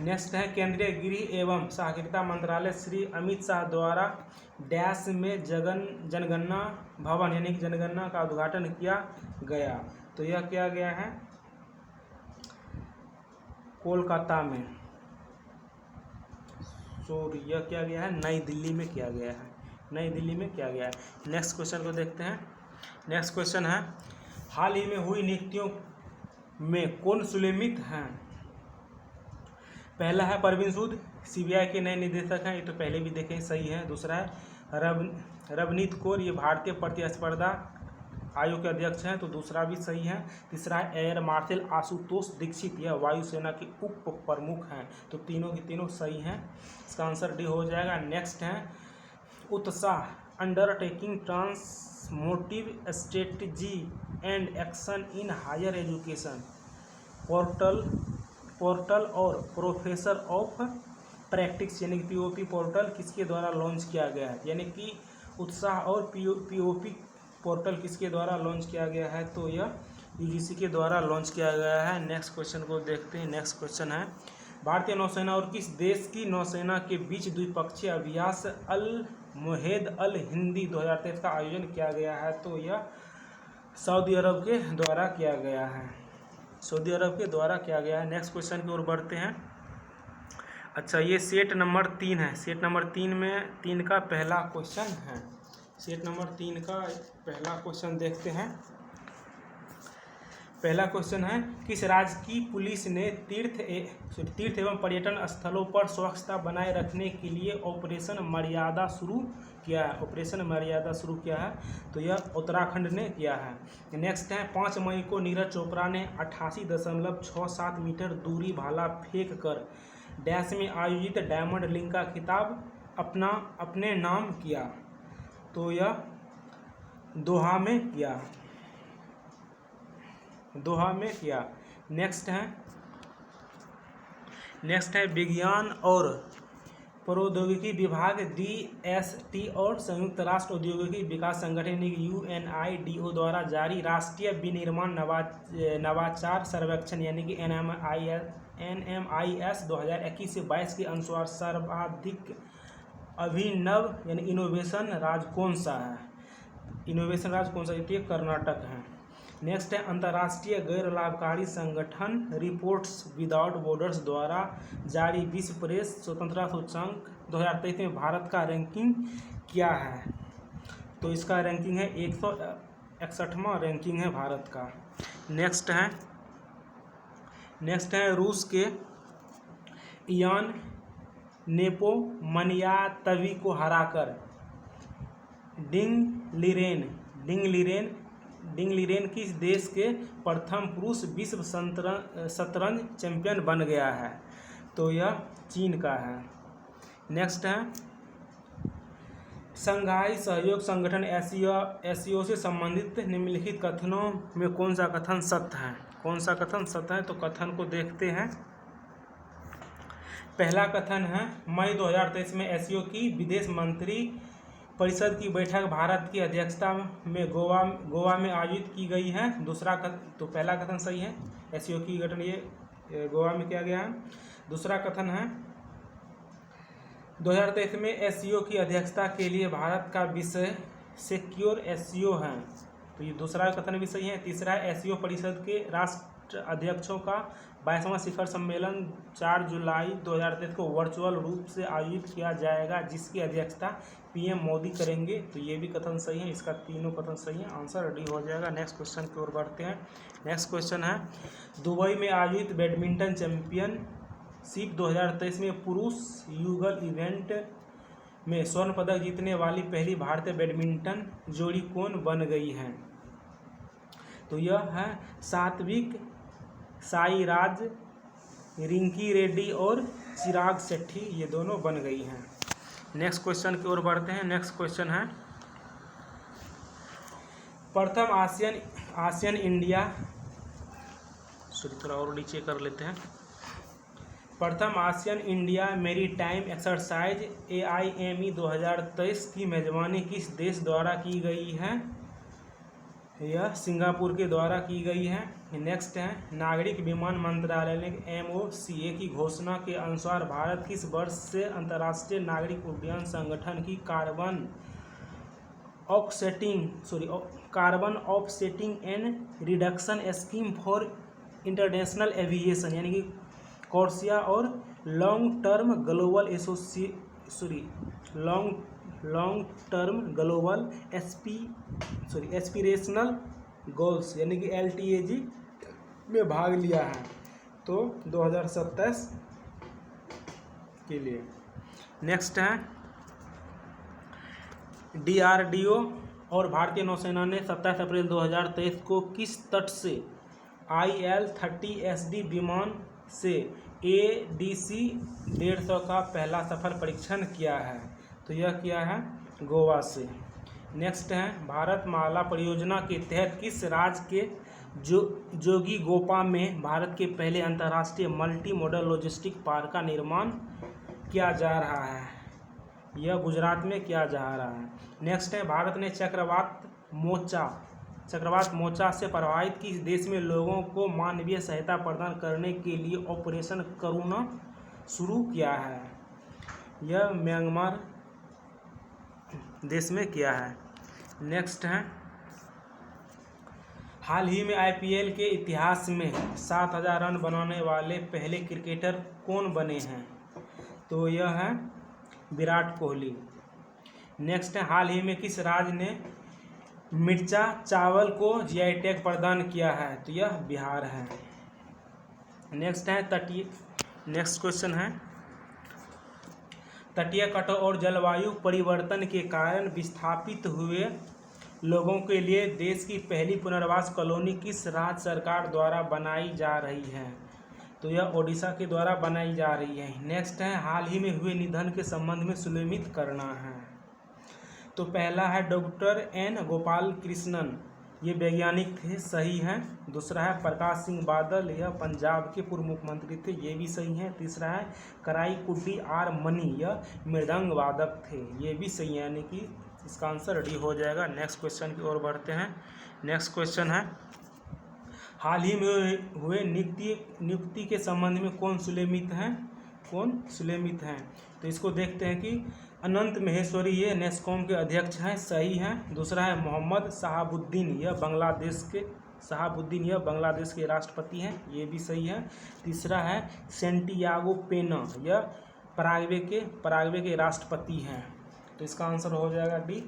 नेक्स्ट है, केंद्रीय गृह एवं सहकारिता मंत्रालय श्री अमित शाह द्वारा डैश में जनगणना भवन यानी कि जनगणना का उद्घाटन किया गया। तो यह किया गया है कोलकाता में। सॉरी, यह किया गया है नई दिल्ली में किया गया है। नई दिल्ली में किया गया है। नेक्स्ट क्वेश्चन को देखते हैं। नेक्स्ट क्वेश्चन है, हाल ही में हुई नियुक्तियों में कौन सुनियमित हैं? पहला है परवीन सूद, CBI के नए निदेशक हैं। ये तो पहले भी देखें, सही है। दूसरा है रवनीत कौर, ये भारतीय प्रतिस्पर्धा आयोग के अध्यक्ष हैं। तो दूसरा भी सही है। तीसरा है एयर मार्शल आशुतोष दीक्षित, यह वायुसेना के उप प्रमुख हैं। तो तीनों की तीनों सही हैं। इसका आंसर डी हो जाएगा। नेक्स्ट है, Utsah undertaking transformative strategy and action in higher education portal और प्रोफेसर ऑफ प्रैक्टिस यानी कि POP पोर्टल किसके द्वारा लॉन्च किया गया है? यानी कि उत्साह और POP पोर्टल किसके द्वारा लॉन्च किया गया है? तो यह UGC के द्वारा लॉन्च किया गया है। नेक्स्ट क्वेश्चन को देखते हैं। नेक्स्ट क्वेश्चन है, भारतीय नौसेना और किस देश की नौसेना के बीच द्विपक्षीय अभ्यास अल मुहेद अल हिंदी 2023 का आयोजन किया गया है? तो यह सऊदी अरब के द्वारा किया गया है। सऊदी अरब के द्वारा किया गया है। नेक्स्ट क्वेश्चन की ओर बढ़ते हैं। अच्छा, ये सेट नंबर 3 है। सेट नंबर 3 में 3 का पहला क्वेश्चन है। सेट नंबर 3 का पहला क्वेश्चन देखते हैं। पहला क्वेश्चन है, किस राज्य की पुलिस ने तीर्थ एवं पर्यटन स्थलों पर स्वच्छता बनाए रखने के लिए ऑपरेशन मर्यादा शुरू किया है? ऑपरेशन मर्यादा शुरू किया है, तो यह उत्तराखंड ने किया है। नेक्स्ट है, 5 मई को नीरज चोपड़ा ने 88.67 मीटर दूरी भाला फेंक कर डैश में आयोजित डायमंड लीग का खिताब अपने नाम किया। तो यह दोहा में किया। नेक्स्ट है, विज्ञान और प्रौद्योगिकी विभाग DST और संयुक्त राष्ट्र औद्योगिक विकास संगठन UNIDO द्वारा जारी राष्ट्रीय विनिर्माण नवाचार सर्वेक्षण यानी कि NMIS 2021 से 22 के अनुसार सर्वाधिक अभिनव यानी इनोवेशन राज्य कौन सा है? इनोवेशन राज्य कौन सा? ये कर्नाटक है। नेक्स्ट है, अंतर्राष्ट्रीय गैर लाभकारी संगठन रिपोर्ट्स विदाउट बॉर्डर्स द्वारा जारी विश्व प्रेस स्वतंत्रता सूचकांक 2023 में भारत का रैंकिंग क्या है? तो इसका रैंकिंग है 161वां रैंकिंग है भारत का। नेक्स्ट है, रूस के इयान नेपोमनियातवी को हराकर डिंगलिरेन किस देश के प्रथम पुरुष विश्व शतरंज चैंपियन बन गया है? तो यह चीन का है। नेक्स्ट है, शंघाई सहयोग संगठन एससीओ से संबंधित निम्नलिखित कथनों में कौन सा कथन सत्य है? कौन सा कथन सत्य है? तो कथन को देखते हैं। पहला कथन है, मई 2023 में एससीओ की विदेश मंत्री परिषद की बैठक भारत की अध्यक्षता में गोवा में आयोजित की गई है। तो पहला कथन सही है, एससीओ की गठन ये गोवा में किया गया है। दूसरा कथन है, 2023 में एससीओ की अध्यक्षता के लिए भारत का विषय सिक्योर एससीओ है। तो ये दूसरा कथन भी सही है। तीसरा है, एससीओ परिषद के राष्ट्र अध्यक्षों का 22वां शिखर सम्मेलन 4 जुलाई 2023 को वर्चुअल रूप से आयोजित किया जाएगा, जिसकी अध्यक्षता पीएम मोदी करेंगे। तो ये भी कथन सही है, इसका तीनों कथन सही है, आंसर रेडी हो जाएगा। नेक्स्ट क्वेश्चन की ओर बढ़ते हैं। नेक्स्ट क्वेश्चन है, दुबई में आयोजित बैडमिंटन चैंपियनशिप 2023 में पुरुष युगल इवेंट में स्वर्ण पदक जीतने वाली पहली भारतीय बैडमिंटन जोड़ी कौन बन गई है? तो यह है सात्विक साईराज, रिंकी रेड्डी और चिराग शेट्टी, ये दोनों बन गई हैं। नेक्स्ट क्वेश्चन की ओर बढ़ते हैं। नेक्स्ट क्वेश्चन है, प्रथम आसियान इंडिया, थोड़ा और नीचे कर लेते हैं। प्रथम ASEAN India maritime exercise AIME 2023 की मेजबानी किस देश द्वारा की गई है? यह सिंगापुर के द्वारा की गई है। नेक्स्ट है, नागरिक विमान मंत्रालय ने MOCA की घोषणा के अनुसार भारत किस वर्ष से अंतर्राष्ट्रीय नागरिक उड्डयन संगठन की carbon offsetting and reduction scheme for international aviation यानी कि कॉर्सिया और long term global aspirational goals यानी कि LTAG में भाग लिया है, तो 2027 के लिए। नेक्स्ट है, DRDO और भारतीय नौसेना ने 27 अप्रैल 2023 को किस तट से IL-30 SD विमान से ADC 150 का पहला सफल परीक्षण किया है? तो यह किया है गोवा से। नेक्स्ट है, भारतमाला परियोजना के तहत किस राज्य के जोगीघोपा में भारत के पहले अंतर्राष्ट्रीय मल्टी मॉडल लॉजिस्टिक पार्क का निर्माण किया जा रहा है? यह गुजरात में किया जा रहा है। नेक्स्ट है, भारत ने चक्रवात मोचा से प्रभावित किस देश में लोगों को मानवीय सहायता प्रदान करने के लिए ऑपरेशन करुणा शुरू किया है? यह म्यांमार देश में किया है। नेक्स्ट है, हाल ही में IPL के इतिहास में 7000 रन बनाने वाले पहले क्रिकेटर कौन बने हैं? तो यह है विराट कोहली। नेक्स्ट है, हाल ही में किस राज्य ने मिर्चा चावल को GI टैग प्रदान किया है? तो यह बिहार है। नेक्स्ट है, नेक्स्ट क्वेश्चन है, तटीय कटाव और जलवायु परिवर्तन के कारण विस्थापित हुए लोगों के लिए देश की पहली पुनर्वास कॉलोनी किस राज्य सरकार द्वारा बनाई जा रही है? तो यह ओडिशा के द्वारा बनाई जा रही है। नेक्स्ट है, हाल ही में हुए निधन के संबंध में सुनिश्चित करना है। तो पहला है डॉक्टर N गोपाल कृष्णन, ये वैज्ञानिक थे, सही है। दूसरा है प्रकाश सिंह बादल, यह पंजाब के पूर्व मुख्यमंत्री थे, ये भी सही है। तीसरा है कराईकुडी R मनी, यह मृदंग वादक थे, ये भी सही है, यानी कि इसका आंसर रेडी हो जाएगा। नेक्स्ट क्वेश्चन की ओर बढ़ते हैं। नेक्स्ट क्वेश्चन है, हाल ही में हुए नियुक्ति के संबंध में कौन सुलेमित हैं? तो इसको देखते हैं कि अनंत महेश्वरी, ये नेस्कॉम के अध्यक्ष हैं, सही हैं। दूसरा है मोहम्मद शहाबुद्दीन, यह बांग्लादेश के राष्ट्रपति हैं, ये भी सही है। तीसरा है सेंटियागो पेना, यह पराग्वे के राष्ट्रपति हैं, तो इसका आंसर हो जाएगा डी।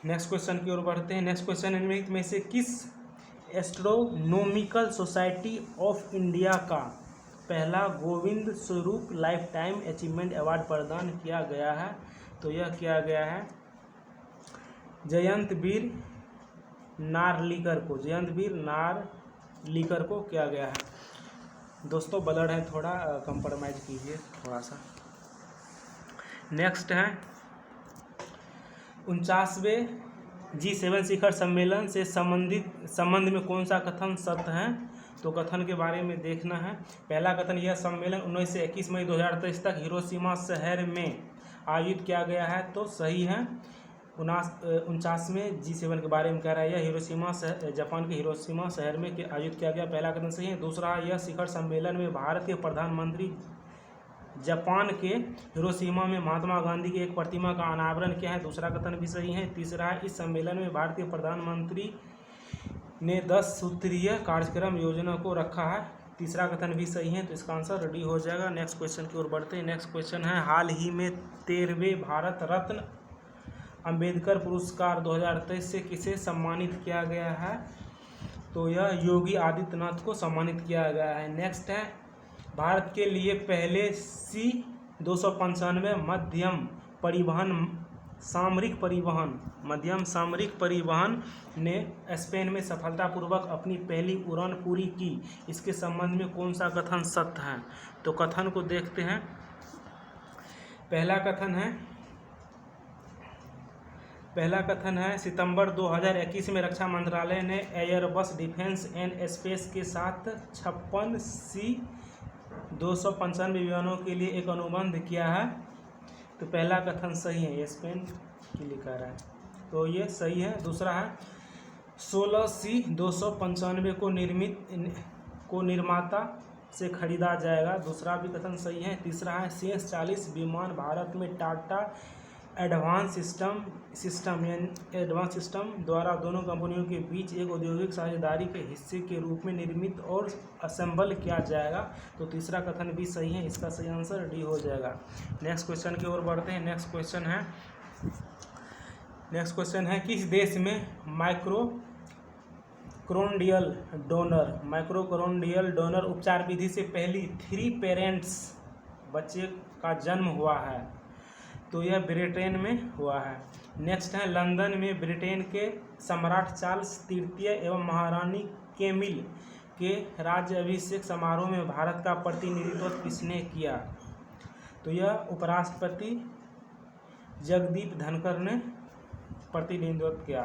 नेक्स्ट क्वेश्चन की ओर बढ़ते हैं। नेक्स्ट क्वेश्चन, निम्नलिखित में से किस एस्ट्रोनॉमिकल सोसाइटी ऑफ इंडिया का पहला Govind Swarup life time achievement award प्रदान किया गया है? तो यह किया गया है जयंतवीर नार्लिकर को किया गया है। दोस्तों ब्लड है, थोड़ा कंप्रोमाइज कीजिए थोड़ा सा। नेक्स्ट है 49वें G7 शिखर सम्मेलन से संबंध में कौन सा कथन सत्य है? तो कथन के बारे में देखना है। पहला कथन, यह सम्मेलन 19 से 21 मई 2023 तक हिरोशिमा शहर में आयोजित किया गया है, तो सही है। 49वें G7 के बारे में कह रहा है, यह जापान के हिरोशिमा शहर में आयोजित किया गया, पहला कथन सही है। दूसरा, यह शिखर सम्मेलन में भारत के प्रधानमंत्री जापान के हिरोशिमा में महात्मा गांधी की एक प्रतिमा का अनावरण किया है, दूसरा कथन भी सही है। तीसरा है, इस सम्मेलन में भारत के प्रधानमंत्री ने 10 सूत्रीय कार्यक्रम योजना को रखा है। तीसरा कथन भी सही है, तो इसका आंसर डी हो जाएगा। नेक्स्ट क्वेश्चन की ओर बढ़ते हैं। नेक्स्ट क्वेश्चन है, हाल ही में 13वें भारत रत्न अंबेडकर पुरस्कार 2023 से किसे सम्मानित किया गया है? तो यह योगी आदित्यनाथ को सम्मानित किया गया है। नेक्स्ट है, भारत के लिए पहले C-295 मध्यम सामरिक परिवहन ने स्पेन में सफलतापूर्वक अपनी पहली उड़ान पूरी की। इसके संबंध में कौन सा कथन सत्य है? तो कथन को देखते हैं। पहला कथन है सितंबर 2021 में रक्षा मंत्रालय ने एयरबस डिफेंस एंड स्पेस के साथ 56 C-295 विमानों के लिए एक अनुबंध किया है। तो पहला कथन सही है, स्पेन की लिखा रहा है, तो ये सही है। दूसरा है 16 C-295 को निर्माता से खरीदा जाएगा। दूसरा भी कथन सही है। तीसरा है शेष 40 विमान भारत में टाटा एडवांस सिस्टम द्वारा दोनों कंपनियों के बीच एक औद्योगिक साझेदारी के हिस्से के रूप में निर्मित और असेंबल किया जाएगा। तो तीसरा कथन भी सही है, इसका सही आंसर डी हो जाएगा। नेक्स्ट क्वेश्चन की ओर बढ़ते हैं। नेक्स्ट क्वेश्चन है किस देश में माइक्रोकोरोनियल डोनर उपचार विधि से पहली 3 पेरेंट्स बच्चे का जन्म हुआ है? तो यह ब्रिटेन में हुआ है। नेक्स्ट है, लंदन में ब्रिटेन के सम्राट चार्ल्स तृतीय एवं महारानी कैमिल के राज्याभिषेक समारोह में भारत का प्रतिनिधित्व किसने किया? तो यह उपराष्ट्रपति जगदीप धनखड़ ने प्रतिनिधित्व किया।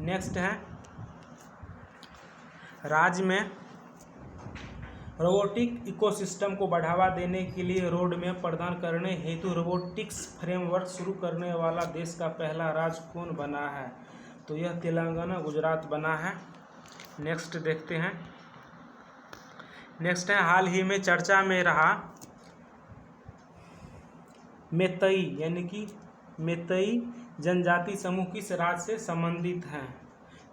नेक्स्ट है, राज्य में रोबोटिक इकोसिस्टम को बढ़ावा देने के लिए रोड मैप प्रदान करने हेतु रोबोटिक्स फ्रेमवर्क शुरू करने वाला देश का पहला राज्य कौन बना है? तो यह तेलंगाना गुजरात बना है। नेक्स्ट देखते हैं। नेक्स्ट है, हाल ही में चर्चा में रहा मैतेई यानी कि मैतेई जनजाति समूह किस राज्य से संबंधित हैं?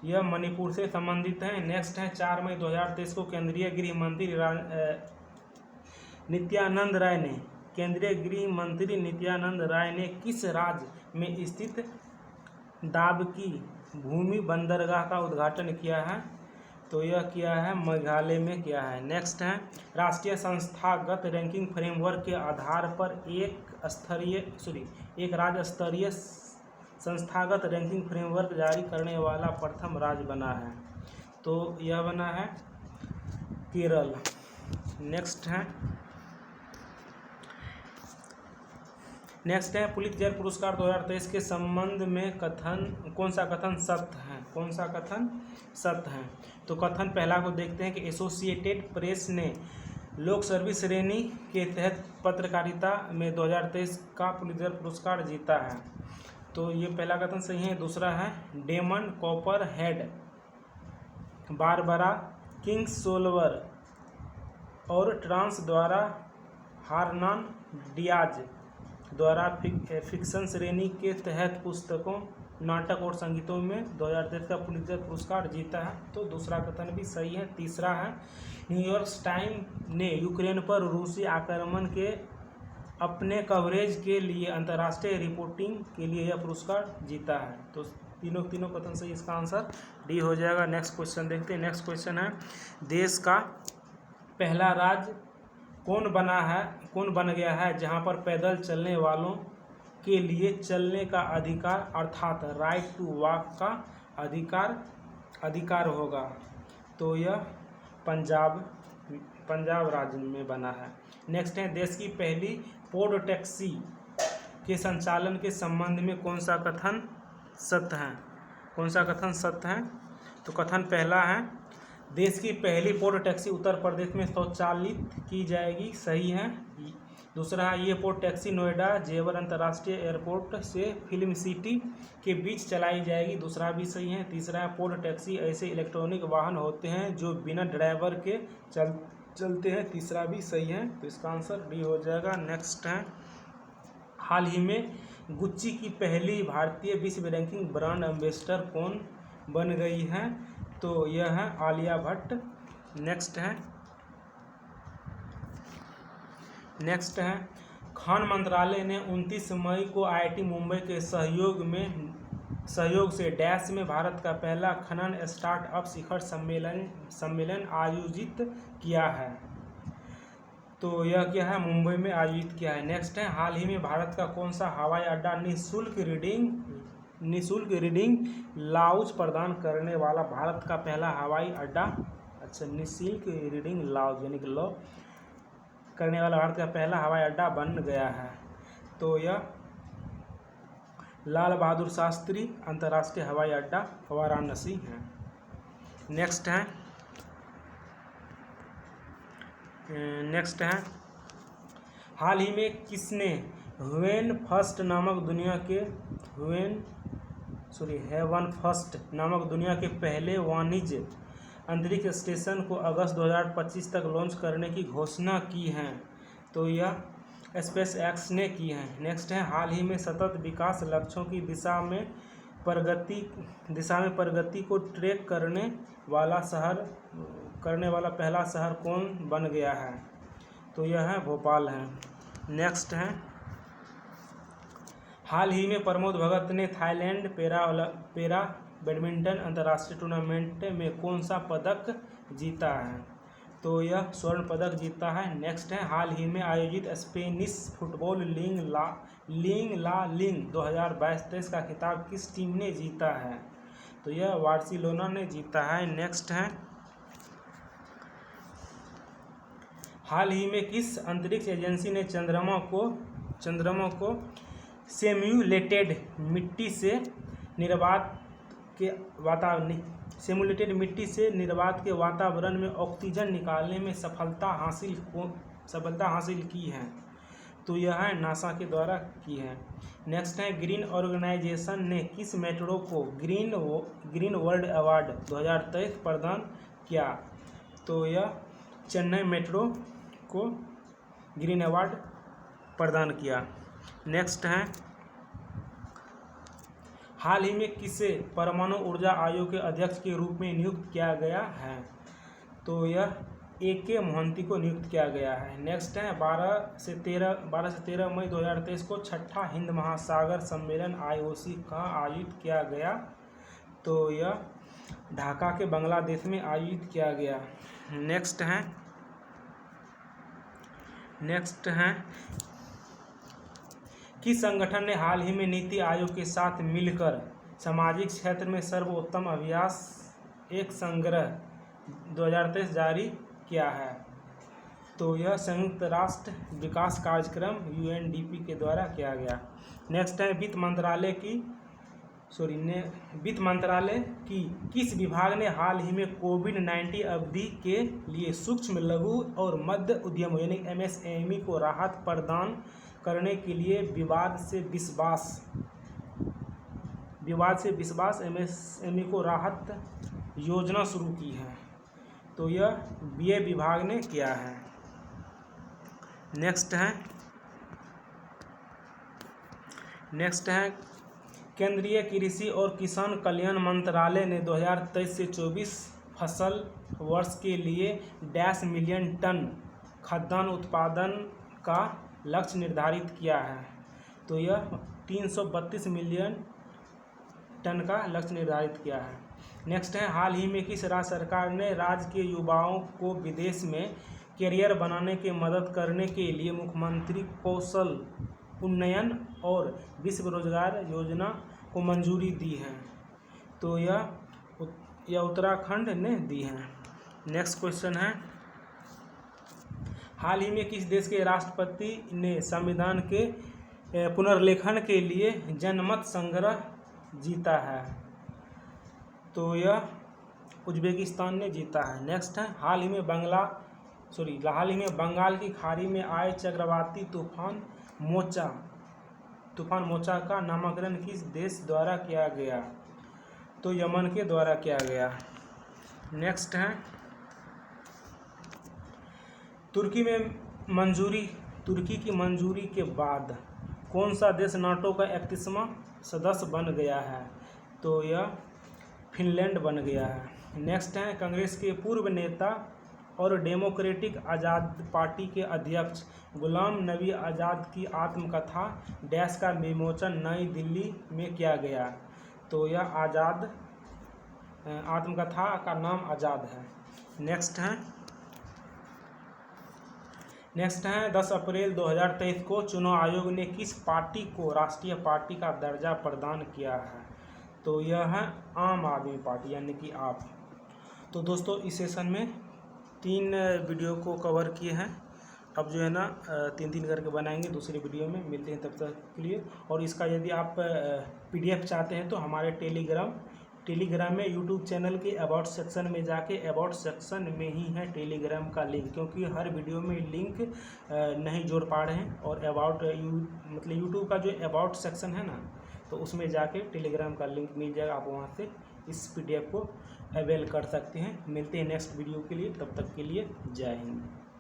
यह मणिपुर से संबंधित है। नेक्स्ट है, 4 मई 2023 को केंद्रीय गृह मंत्री नित्यानंद राय ने किस राज्य में स्थित दाबकी भूमि बंदरगाह का उद्घाटन किया है? तो यह किया है मेघालय में किया है। नेक्स्ट है, राष्ट्रीय संस्थागत रैंकिंग फ्रेमवर्क के आधार पर एक राज्य स्तरीय संस्थागत रैंकिंग फ्रेमवर्क जारी करने वाला प्रथम राज्य बना है। तो यह बना है केरल। नेक्स्ट है पुलित्जर पुरस्कार 2023 के संबंध में कौन सा कथन सत्य है? तो कथन पहला को देखते हैं कि एसोसिएटेड प्रेस ने लोक सर्विस श्रेणी के तहत पत्रकारिता में 2023 का पुलित्जर पुरस्कार जीता है। तो ये पहला कथन सही है। दूसरा है, डेमन कॉपरहेड, बारबरा किंग्सोल्वर और ट्रांस द्वारा हार्नान डियाज द्वारा फिक्शन श्रेणी के तहत पुस्तकों, नाटक और संगीतों में 2023 का पुलित्जर पुरस्कार जीता है। तो दूसरा कथन भी सही है। तीसरा है, न्यूयॉर्क टाइम्स ने यूक्रेन पर रूसी आक्रमण के अपने कवरेज के लिए अंतर्राष्ट्रीय रिपोर्टिंग के लिए यह पुरस्कार जीता है। तो तीनों कथन सही, इसका आंसर डी हो जाएगा। नेक्स्ट क्वेश्चन देखते हैं। नेक्स्ट क्वेश्चन है, देश का पहला राज्य कौन बन गया है जहां पर पैदल चलने वालों के लिए चलने का अधिकार अर्थात राइट टू वॉक का अधिकार होगा? तो यह पंजाब राज्य में बना है। नेक्स्ट है, देश की पहली पोड टैक्सी के संचालन के संबंध में कौन सा कथन सत्य है? तो कथन पहला है, देश की पहली पोड टैक्सी उत्तर प्रदेश में स्वचालित की जाएगी, सही है। दूसरा है, ये पोड टैक्सी नोएडा जेवर अंतर्राष्ट्रीय एयरपोर्ट से फिल्म सिटी के बीच चलाई जाएगी, दूसरा भी सही है। तीसरा है, पोड टैक्सी ऐसे इलेक्ट्रॉनिक वाहन होते हैं जो बिना ड्राइवर के चलते हैं, तीसरा भी सही है। तो इसका आंसर डी हो जाएगा। नेक्स्ट है, हाल ही में गुच्ची की पहली भारतीय विश्व रैंकिंग ब्रांड एम्बेसडर कौन बन गई है? तो यह है आलिया भट्ट। नेक्स्ट है खान मंत्रालय ने 29 मई को IIT मुंबई के सहयोग से डैश में भारत का पहला खनन स्टार्टअप शिखर सम्मेलन आयोजित किया है। तो यह क्या है, मुंबई में आयोजित किया है। नेक्स्ट है हाल ही में भारत का कौन सा हवाई अड्डा निःशुल्क रीडिंग लाउंज प्रदान करने वाला भारत का पहला हवाई अड्डा, अच्छा निःशुल्क रीडिंग लाउंज यानी कि लॉ करने वाला भारत का पहला हवाई अड्डा बन गया है। तो यह लाल बहादुर शास्त्री अंतर्राष्ट्रीय हवाई अड्डा वाराणसी है। नेक्स्ट है हाल ही में किसने हेवन फर्स्ट नामक दुनिया के पहले वाणिज्य अंतरिक्ष स्टेशन को अगस्त 2025 तक लॉन्च करने की घोषणा की है? तो यह SpaceX ने की है। नेक्स्ट है हाल ही में सतत विकास लक्ष्यों की दिशा में प्रगति को ट्रैक करने वाला पहला शहर कौन बन गया है? तो यह है भोपाल है। नेक्स्ट है हाल ही में प्रमोद भगत ने थाईलैंड पैरा बैडमिंटन अंतर्राष्ट्रीय टूर्नामेंट में कौन सा पदक जीता है? तो यह स्वर्ण पदक जीता है। नेक्स्ट है हाल ही में आयोजित स्पेनिश फुटबॉल लीग ला लीग 2022-23 का खिताब किस टीम ने जीता है? तो यह बार्सिलोना ने जीता है। नेक्स्ट है हाल ही में किस अंतरिक्ष एजेंसी ने चंद्रमा को सिम्युलेटेड मिट्टी से निर्वात के वातावरण में ऑक्सीजन निकालने में सफलता हासिल की है? तो यह है नासा के द्वारा की है। नेक्स्ट है ग्रीन ऑर्गेनाइजेशन ने किस मेट्रो को ग्रीन वर्ल्ड अवार्ड 2023 प्रदान किया? तो यह चेन्नई मेट्रो को ग्रीन अवार्ड प्रदान किया। नेक्स्ट है हाल ही में किसे परमाणु ऊर्जा आयोग के अध्यक्ष के रूप में नियुक्त किया गया है? तो यह AK मोहंती को नियुक्त किया गया है। नेक्स्ट है 12 से 13 मई 2023 को छठा हिंद महासागर सम्मेलन IOC कहाँ आयोजित किया गया? तो यह ढाका के बांग्लादेश में आयोजित किया गया। नेक्स्ट है किस संगठन ने हाल ही में नीति आयोग के साथ मिलकर सामाजिक क्षेत्र में सर्वोत्तम अभ्यास एक संग्रह 2023 जारी किया है? तो यह संयुक्त राष्ट्र विकास कार्यक्रम UNDP के द्वारा किया गया। नेक्स्ट है वित्त मंत्रालय की किस विभाग ने हाल ही में कोविड-19 अवधि के लिए सूक्ष्म लघु और मध्य उद्यमों यानी MSME को राहत प्रदान करने के लिए विवाद से विश्वास MSME को राहत योजना शुरू की है? तो यह BA विभाग ने किया है। नेक्स्ट है केंद्रीय कृषि और किसान कल्याण मंत्रालय ने 2023 से 24 फसल वर्ष के लिए 10 मिलियन टन खाद्यान्न उत्पादन का लक्ष्य निर्धारित किया है। तो यह 332 मिलियन टन का लक्ष्य निर्धारित किया है। नेक्स्ट है हाल ही में किस राज्य सरकार ने राज्य के युवाओं को विदेश में कैरियर बनाने की मदद करने के लिए मुख्यमंत्री कौशल उन्नयन और विश्व रोजगार योजना को मंजूरी दी है? तो यह उत्तराखंड ने दी है। नेक्स्ट क्वेश्चन है हाल ही में किस देश के राष्ट्रपति ने संविधान के पुनर्लेखन के लिए जनमत संग्रह जीता है? तो यह उज्बेकिस्तान ने जीता है। नेक्स्ट है हाल ही में बंगाल की खाड़ी में आए चक्रवाती तूफान मोचा का नामकरण किस देश द्वारा किया गया? तो यमन के द्वारा किया गया। नेक्स्ट है तुर्की की मंजूरी के बाद कौन सा देश नाटो का 31वां सदस्य बन गया है? तो यह फिनलैंड बन गया है। नेक्स्ट हैं कांग्रेस के पूर्व नेता और डेमोक्रेटिक आज़ाद पार्टी के अध्यक्ष गुलाम नबी आज़ाद की आत्मकथा डैश का विमोचन नई दिल्ली में किया गया। तो यह आज़ाद आत्मकथा का नाम आज़ाद है। नेक्स्ट है 10 अप्रैल 2023 को चुनाव आयोग ने किस पार्टी को राष्ट्रीय पार्टी का दर्जा प्रदान किया है? तो यह है आम आदमी पार्टी यानी कि आप। तो दोस्तों इस सेशन में 3 वीडियो को कवर किए हैं। अब जो है ना 3-3 करके बनाएंगे दूसरी वीडियो में। मिलते हैं तब तक के लिए। और इसका यदि आप PDF चाहते हैं तो हमारे टेलीग्राम में यूट्यूब चैनल के अबाउट सेक्शन में जाके अबाउट सेक्शन में ही है टेलीग्राम का लिंक, क्योंकि हर वीडियो में लिंक नहीं जोड़ पा रहे हैं। और मतलब यूट्यूब का जो अबाउट सेक्शन है ना, तो उसमें जाके टेलीग्राम का लिंक मिल जाएगा, आप वहाँ से इस PDF को अवेल कर सकते हैं। मिलते हैं नेक्स्ट वीडियो के लिए, तब तक के लिए जय हिंद।